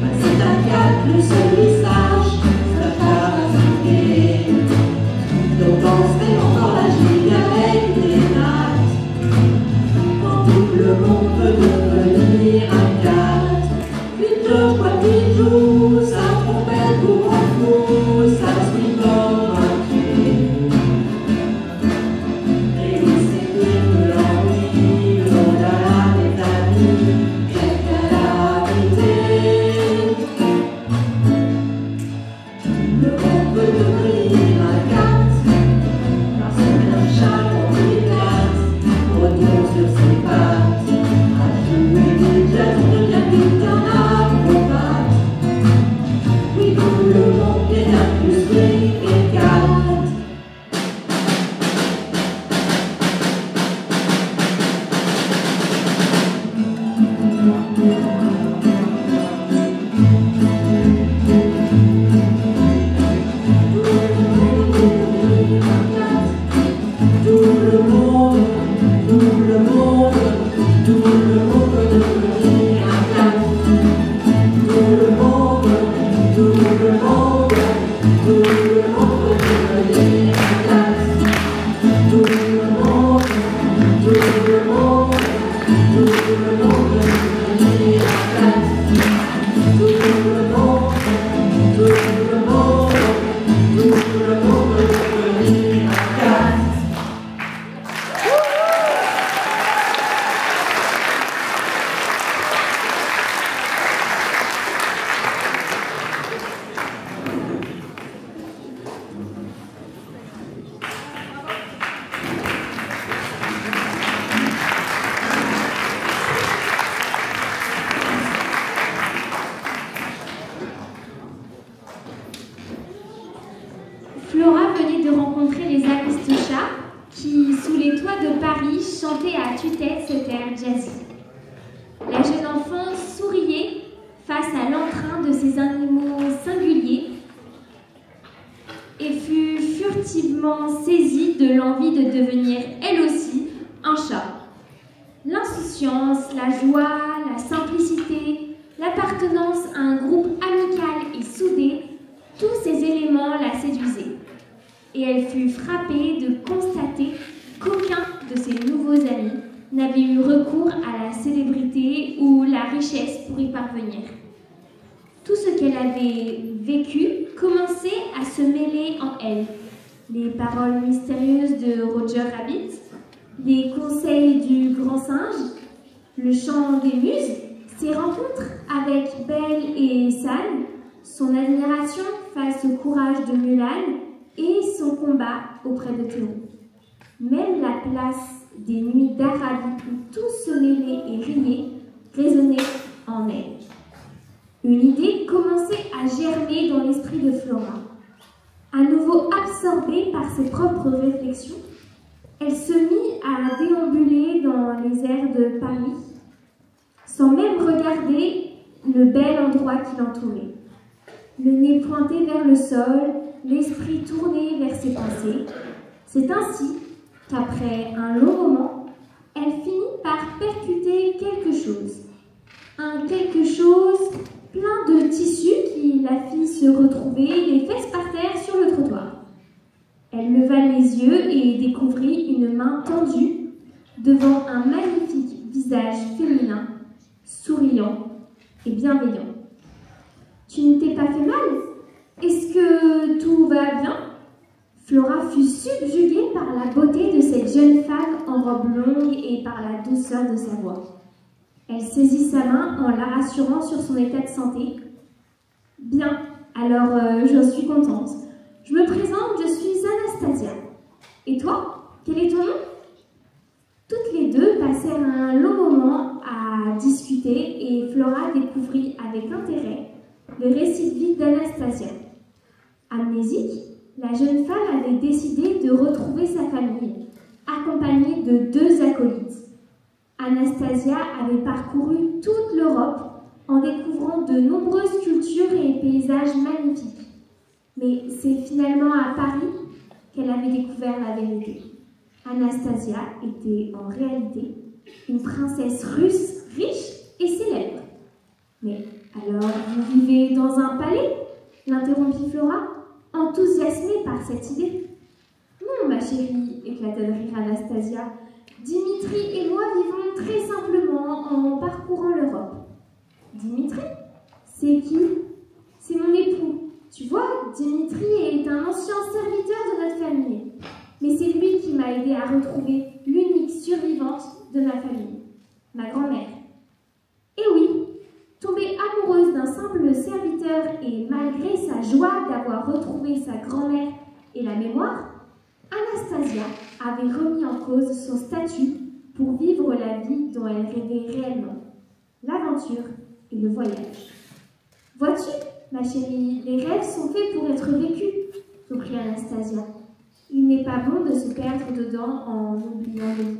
ben c'est un 4, le seul qui sache, ça part à souffler. Donc on se fait encore la gigue avec des nattes, quand tout le monde veut devenir un 4. Une cloche quoi qu'il joue, sa trompette pour un fou, ça se lit comme un pied. Et oui, c'est pire que l'ennui, oh là là mes amis, quelle calamité. Le monde veut devenir un 4, parce qu'un chat quand il éclate, retombe sur ses pattes. À jouer du jazz, on devient vite un acrobate. Oui, tout le monde est un plus gris et 4. Flora venait de rencontrer les Aristochats qui, sous les toits de Paris, chantaient à tue-tête cet air jazzy. La jeune enfant souriait face à l'entrain de ces animaux singuliers et fut furtivement saisie de l'envie de devenir, elle aussi, un chat. l'insouciance, la joie, la simplicité, l'appartenance à un groupe amical et soudé, tous ces éléments la séduisaient. Et elle fut frappée de constater qu'aucun de ses nouveaux amis n'avait eu recours à la célébrité ou la richesse pour y parvenir. Tout ce qu'elle avait vécu commençait à se mêler en elle. Les paroles mystérieuses de Roger Rabbit, les conseils du grand singe, le chant des muses, ses rencontres avec Belle et San, son admiration face au courage de Mulan et son combat auprès de Théo. Même la place des nuits d'Arabie où tout se mêlait et riait résonnait en elle. Une idée commençait à germer dans l'esprit de Flora. À nouveau absorbée par ses propres réflexions, elle se mit à déambuler dans les airs de Paris, sans même regarder le bel endroit qui l'entourait. Le nez pointé vers le sol, l'esprit tourné vers ses pensées. C'est ainsi qu'après un long moment, elle finit par percuter quelque chose. Un quelque chose plein de tissus qui la fit se retrouver les fesses par terre sur le trottoir. Elle leva les yeux et découvrit une main tendue devant un magnifique visage féminin, souriant et bienveillant. « Tu ne t'es pas fait mal? Est-ce que tout va bien ?» Flora fut subjuguée par la beauté de cette jeune femme en robe longue et par la douceur de sa voix. Elle saisit sa main en la rassurant sur son état de santé. « Bien, alors j'en suis contente. Je me présente, je suis Anastasia. Et toi, quel est ton nom ?» Toutes les deux passèrent un long moment à discuter et Flora découvrit avec intérêt le récit de vie d'Anastasia. Amnésique, la jeune femme avait décidé de retrouver sa famille, accompagnée de 2 acolytes. Anastasia avait parcouru toute l'Europe en découvrant de nombreuses cultures et paysages magnifiques. Mais c'est finalement à Paris qu'elle avait découvert la vérité. Anastasia était en réalité une princesse russe riche et célèbre. « Mais alors, vous vivez dans un palais ?» l'interrompit Flora, enthousiasmée par cette idée. « Non, ma chérie, » éclata de rire Anastasia. « Dimitri et moi vivons très simplement en parcourant l'Europe. »« Dimitri? C'est qui ? » ?»« C'est mon époux. Tu vois, Dimitri est un ancien serviteur de notre famille. Mais c'est lui qui m'a aidé à retrouver l'unique survivante de ma famille, ma grand-mère. Et oui, tombée amoureuse d'un simple serviteur et malgré sa joie d'avoir retrouvé sa grand-mère et la mémoire, Anastasia avait remis en cause son statut pour vivre la vie dont elle rêvait réellement, l'aventure et le voyage. « Vois-tu, ma chérie, les rêves sont faits pour être vécus, » reprit Anastasia. « Il n'est pas bon de se perdre dedans en oubliant le vivre. »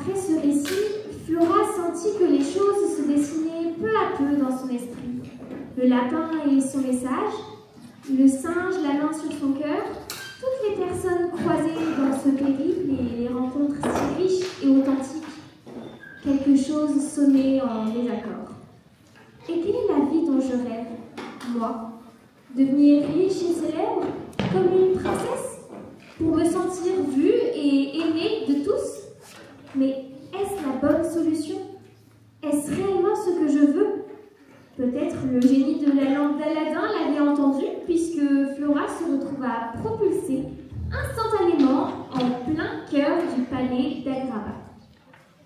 Après ce récit, Flora sentit que les choses se dessinaient peu à peu dans son esprit. Le lapin et son message, le singe la main sur son cœur, toutes les personnes croisées dans ce périple et les rencontres si riches et authentiques. Quelque chose sonnait en désaccord. Et quelle est la vie dont je rêve, moi? Devenir riche et célèbre, comme une princesse, pour me sentir vue et aimée de tous? Mais est-ce la bonne solution? Est-ce réellement ce que je veux? Peut-être le génie de la lampe d'Aladin l'avait entendu, puisque Flora se retrouva propulsée instantanément en plein cœur du palais d'Agraba.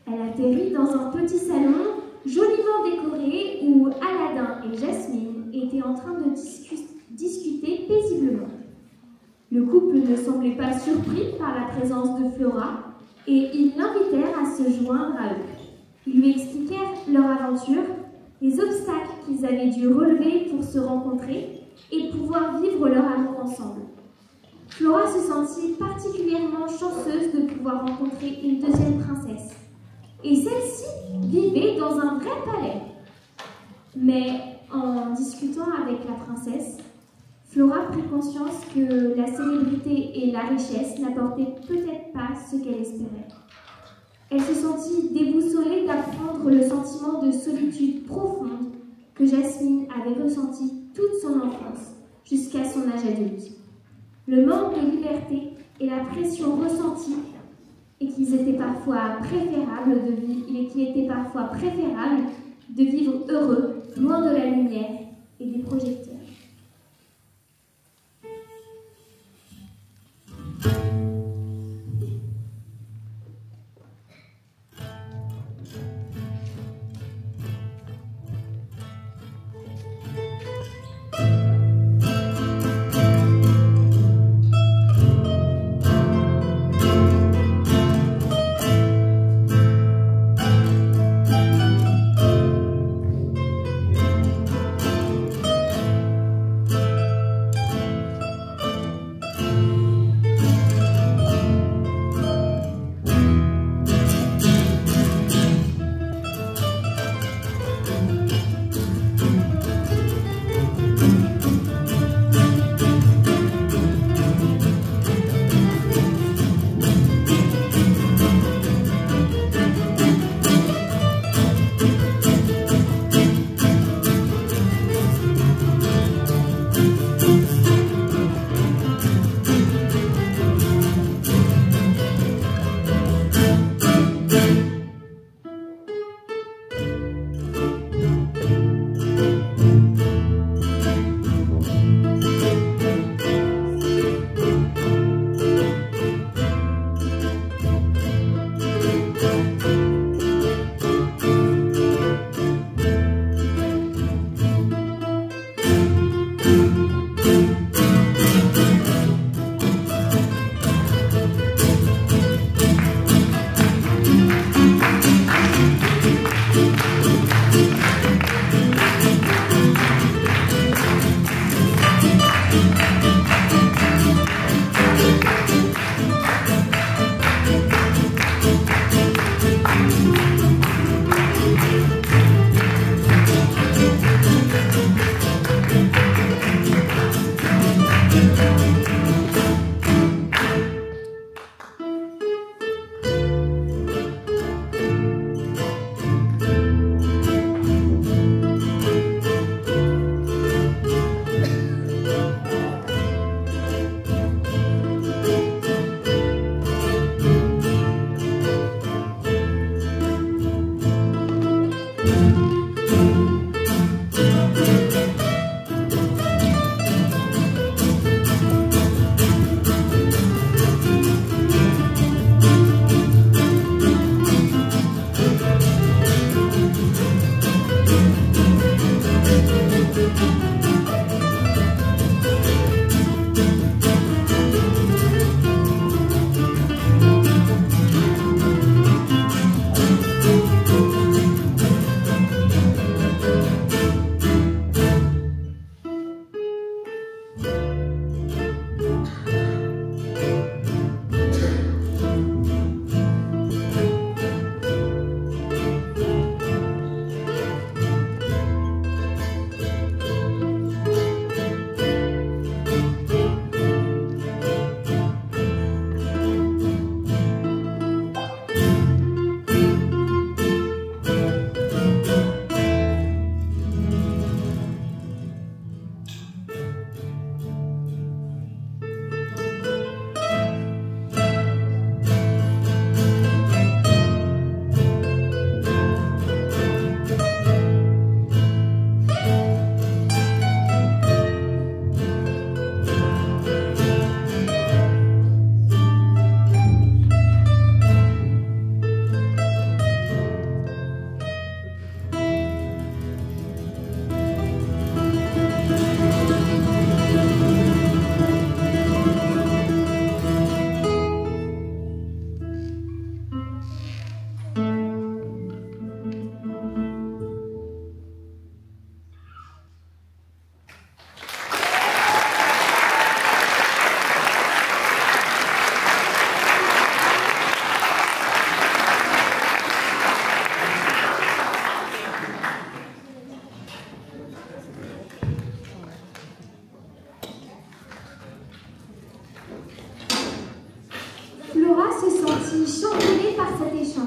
Elle atterrit dans un petit salon joliment décoré où Aladin et Jasmine étaient en train de discuter paisiblement. Le couple ne semblait pas surpris par la présence de Flora et ils l'invitèrent à se joindre à eux. Ils lui expliquèrent leur aventure, les obstacles qu'ils avaient dû relever pour se rencontrer et pouvoir vivre leur amour ensemble. Flora se sentit particulièrement chanceuse de pouvoir rencontrer une deuxième princesse. Et celle-ci vivait dans un vrai palais. Mais en discutant avec la princesse, Flora prit conscience que la célébrité et la richesse n'apportaient peut-être pas ce qu'elle espérait. Elle se sentit déboussolée d'apprendre le sentiment de solitude profonde que Jasmine avait ressenti toute son enfance jusqu'à son âge adulte. Le manque de liberté et la pression ressentie et qu'il était parfois préférable de vivre heureux, loin de la lumière et des projecteurs.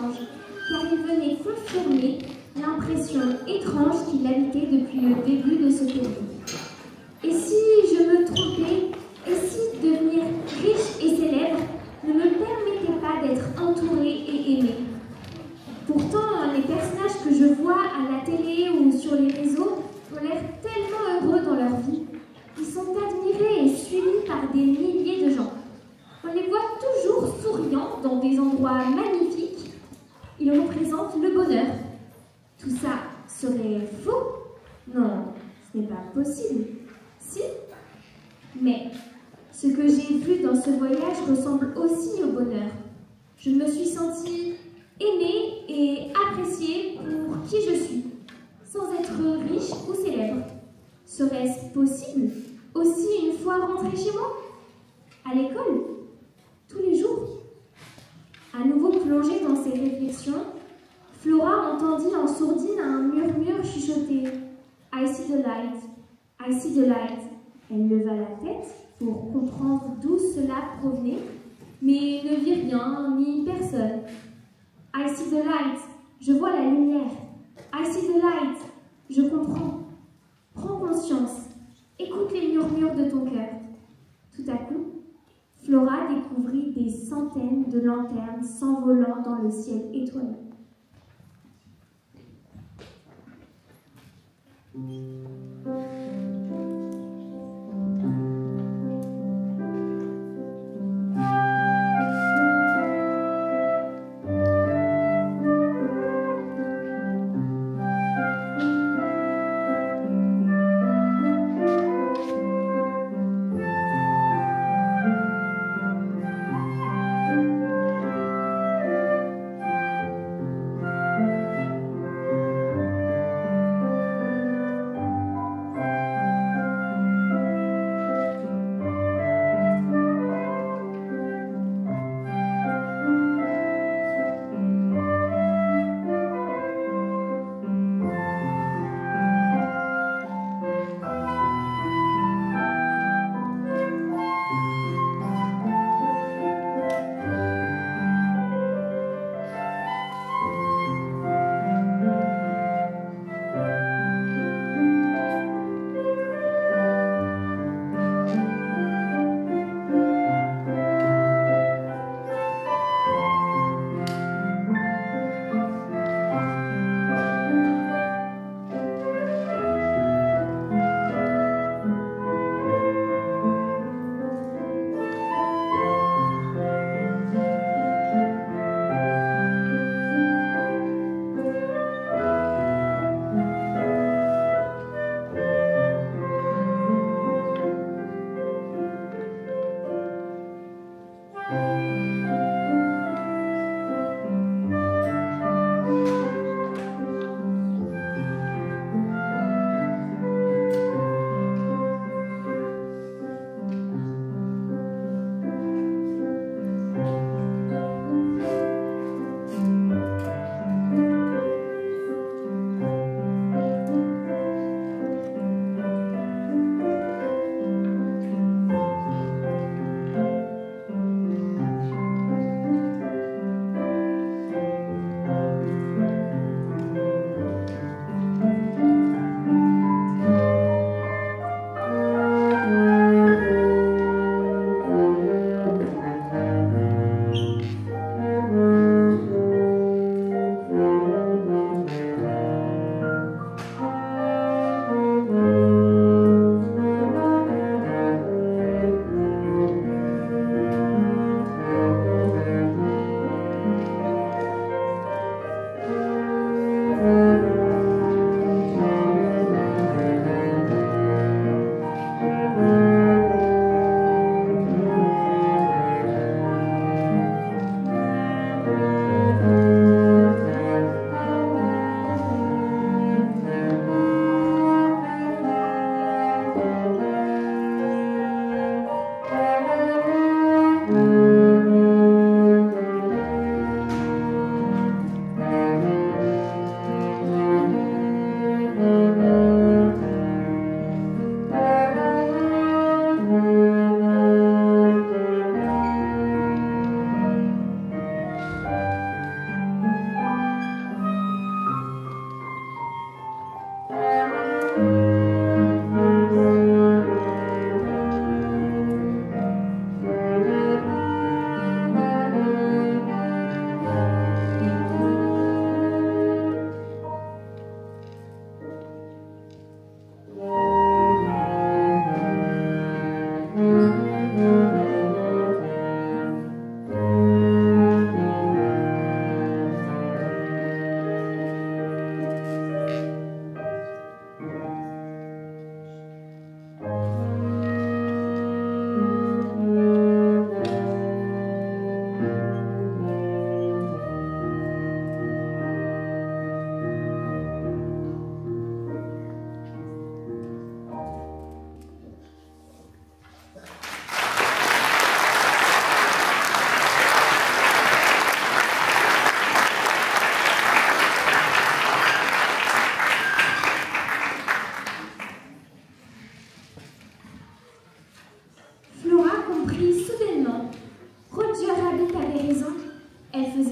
étrange, car il venait confirmer l'impression étrange qu'il habitait depuis le début de ce pays. Et si je me trompais, et si devenir riche et célèbre ne me permettait pas d'être entouré et aimé? Pourtant, les personnages que je vois à la télé ou sur les réseaux ont l'air tellement heureux dans leur vie. Ils sont admirés et suivis par des milliers de gens. On les voit toujours souriants dans des endroits magnifiques. Ils représentent le bonheur. Tout ça serait faux? Non, ce n'est pas possible. Si? Mais ce que j'ai vu dans ce voyage ressemble aussi au bonheur. Je me suis sentie aimée et appréciée pour qui je suis, sans être riche ou célèbre. Serait-ce possible aussi une fois rentrée chez moi? À l'école? Tous les jours? À nouveau plongée dans ses réflexions, Flora entendit en sourdine un murmure chuchoté. I see the light, I see the light. Elle leva la tête pour comprendre d'où cela provenait, mais ne vit rien ni personne. I see the light, je vois la lumière. I see the light, je comprends. Prends conscience, écoute les murmures de ton cœur. Tout à coup, Flora découvrit des centaines de lanternes s'envolant dans le ciel étoilé.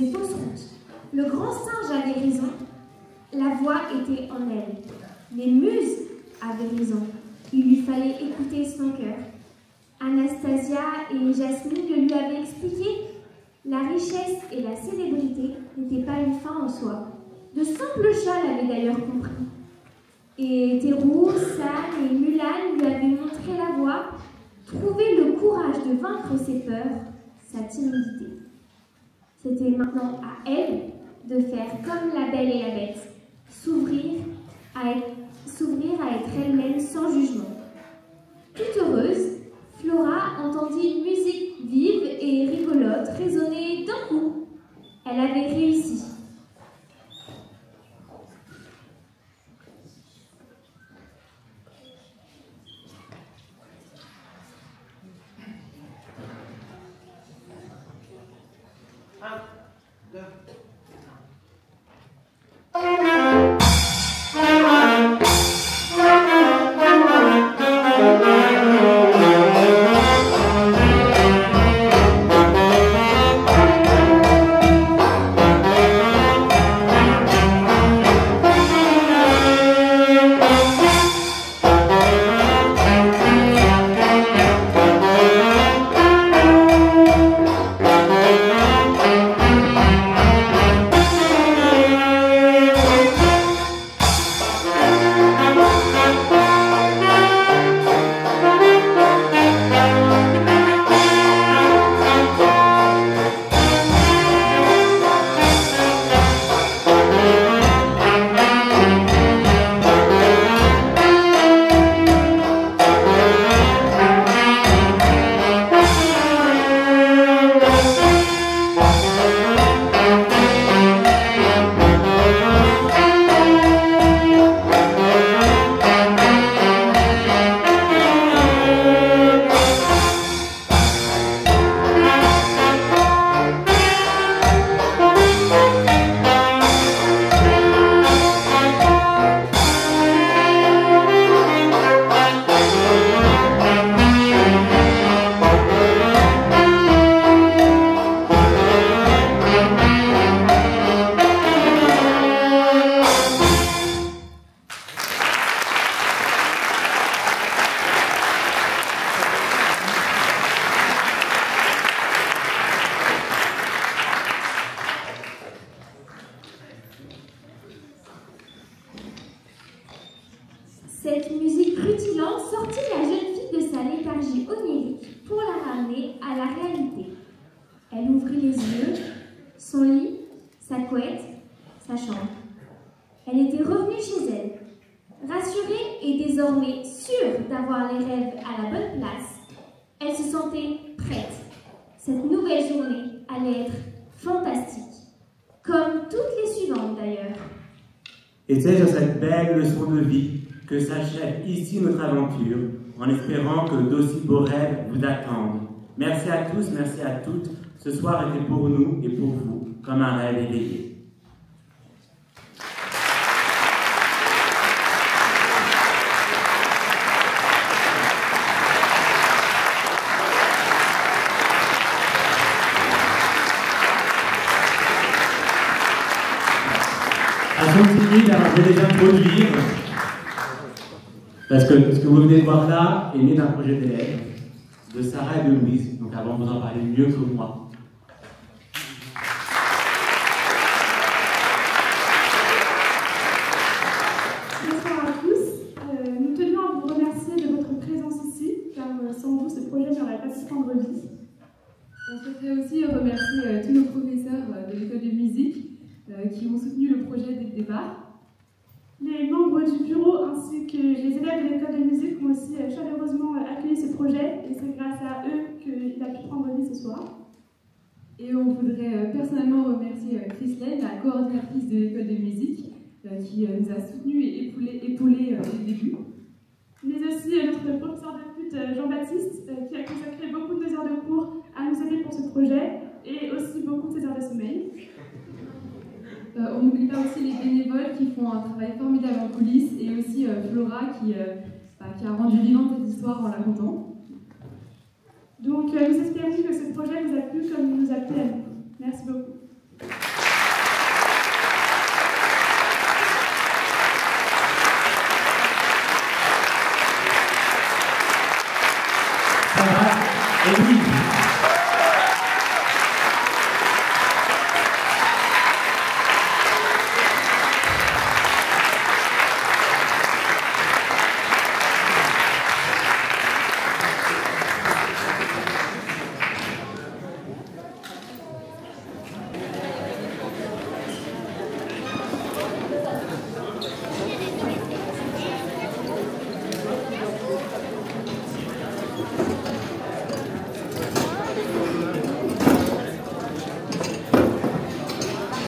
faisait fausse route. Le grand singe avait raison, la voix était en elle. Les muses avaient raison, il lui fallait écouter son cœur. Anastasia et Jasmine le lui avaient expliqué. La richesse et la célébrité n'étaient pas une fin en soi. De simples chats l'avaient d'ailleurs compris. Et Théroux, San et Mulan lui avaient montré la voie, trouvé le courage de vaincre ses peurs, sa timidité. C'était maintenant à elle de faire comme la Belle et la Bête, s'ouvrir à être elle-même sans jugement. Toute heureuse, Flora entendit une musique vive et rigolote résonner d'un coup. Elle avait réussi. Cette musique rutilante sortit la jeune fille de sa léthargie onirique pour la ramener à la réalité. Elle ouvrit les yeux, son lit, sa couette, sa chambre. Elle était revenue chez elle. Rassurée et désormais sûre d'avoir les rêves à la bonne place, elle se sentait prête. Cette nouvelle journée allait être fantastique, comme toutes les suivantes d'ailleurs. Et c'est sur cette belle leçon de vie que s'achève ici notre aventure, en espérant que d'aussi beaux rêves vous attendent. Merci à tous, merci à toutes. Ce soir était pour nous et pour vous comme un rêve éveillé. À son timide, alors je vais les introduire. Parce que ce que vous venez de voir là est né d'un projet d'élèves de Sarah et de Louise, donc avant vous en parler mieux que moi. Bonsoir à tous. Nous tenions à vous remercier de votre présence ici, car sans vous, ce projet n'aurait pas pu prendre vie. On souhaiterait aussi remercier tous nos professeurs de l'école de musique qui ont soutenu le projet dès le départ. Les membres du bureau ainsi que les élèves de l'école de musique ont aussi chaleureusement accueilli ce projet et c'est grâce à eux qu'il a pu prendre vie ce soir. Et on voudrait personnellement remercier Christelle, la coordinatrice de l'école de musique, qui nous a soutenus et épaulés dès le début. Mais aussi notre professeur de flûte Jean-Baptiste qui a consacré beaucoup de heures de cours à nous aider pour ce projet et aussi beaucoup de ses heures de sommeil. On n'oublie pas aussi les bénévoles qui font un travail formidable en coulisses et aussi Flora qui a rendu vivante cette histoire en la contant. Donc nous espérons que ce projet vous a plu comme il nous a plu à nous. Merci beaucoup.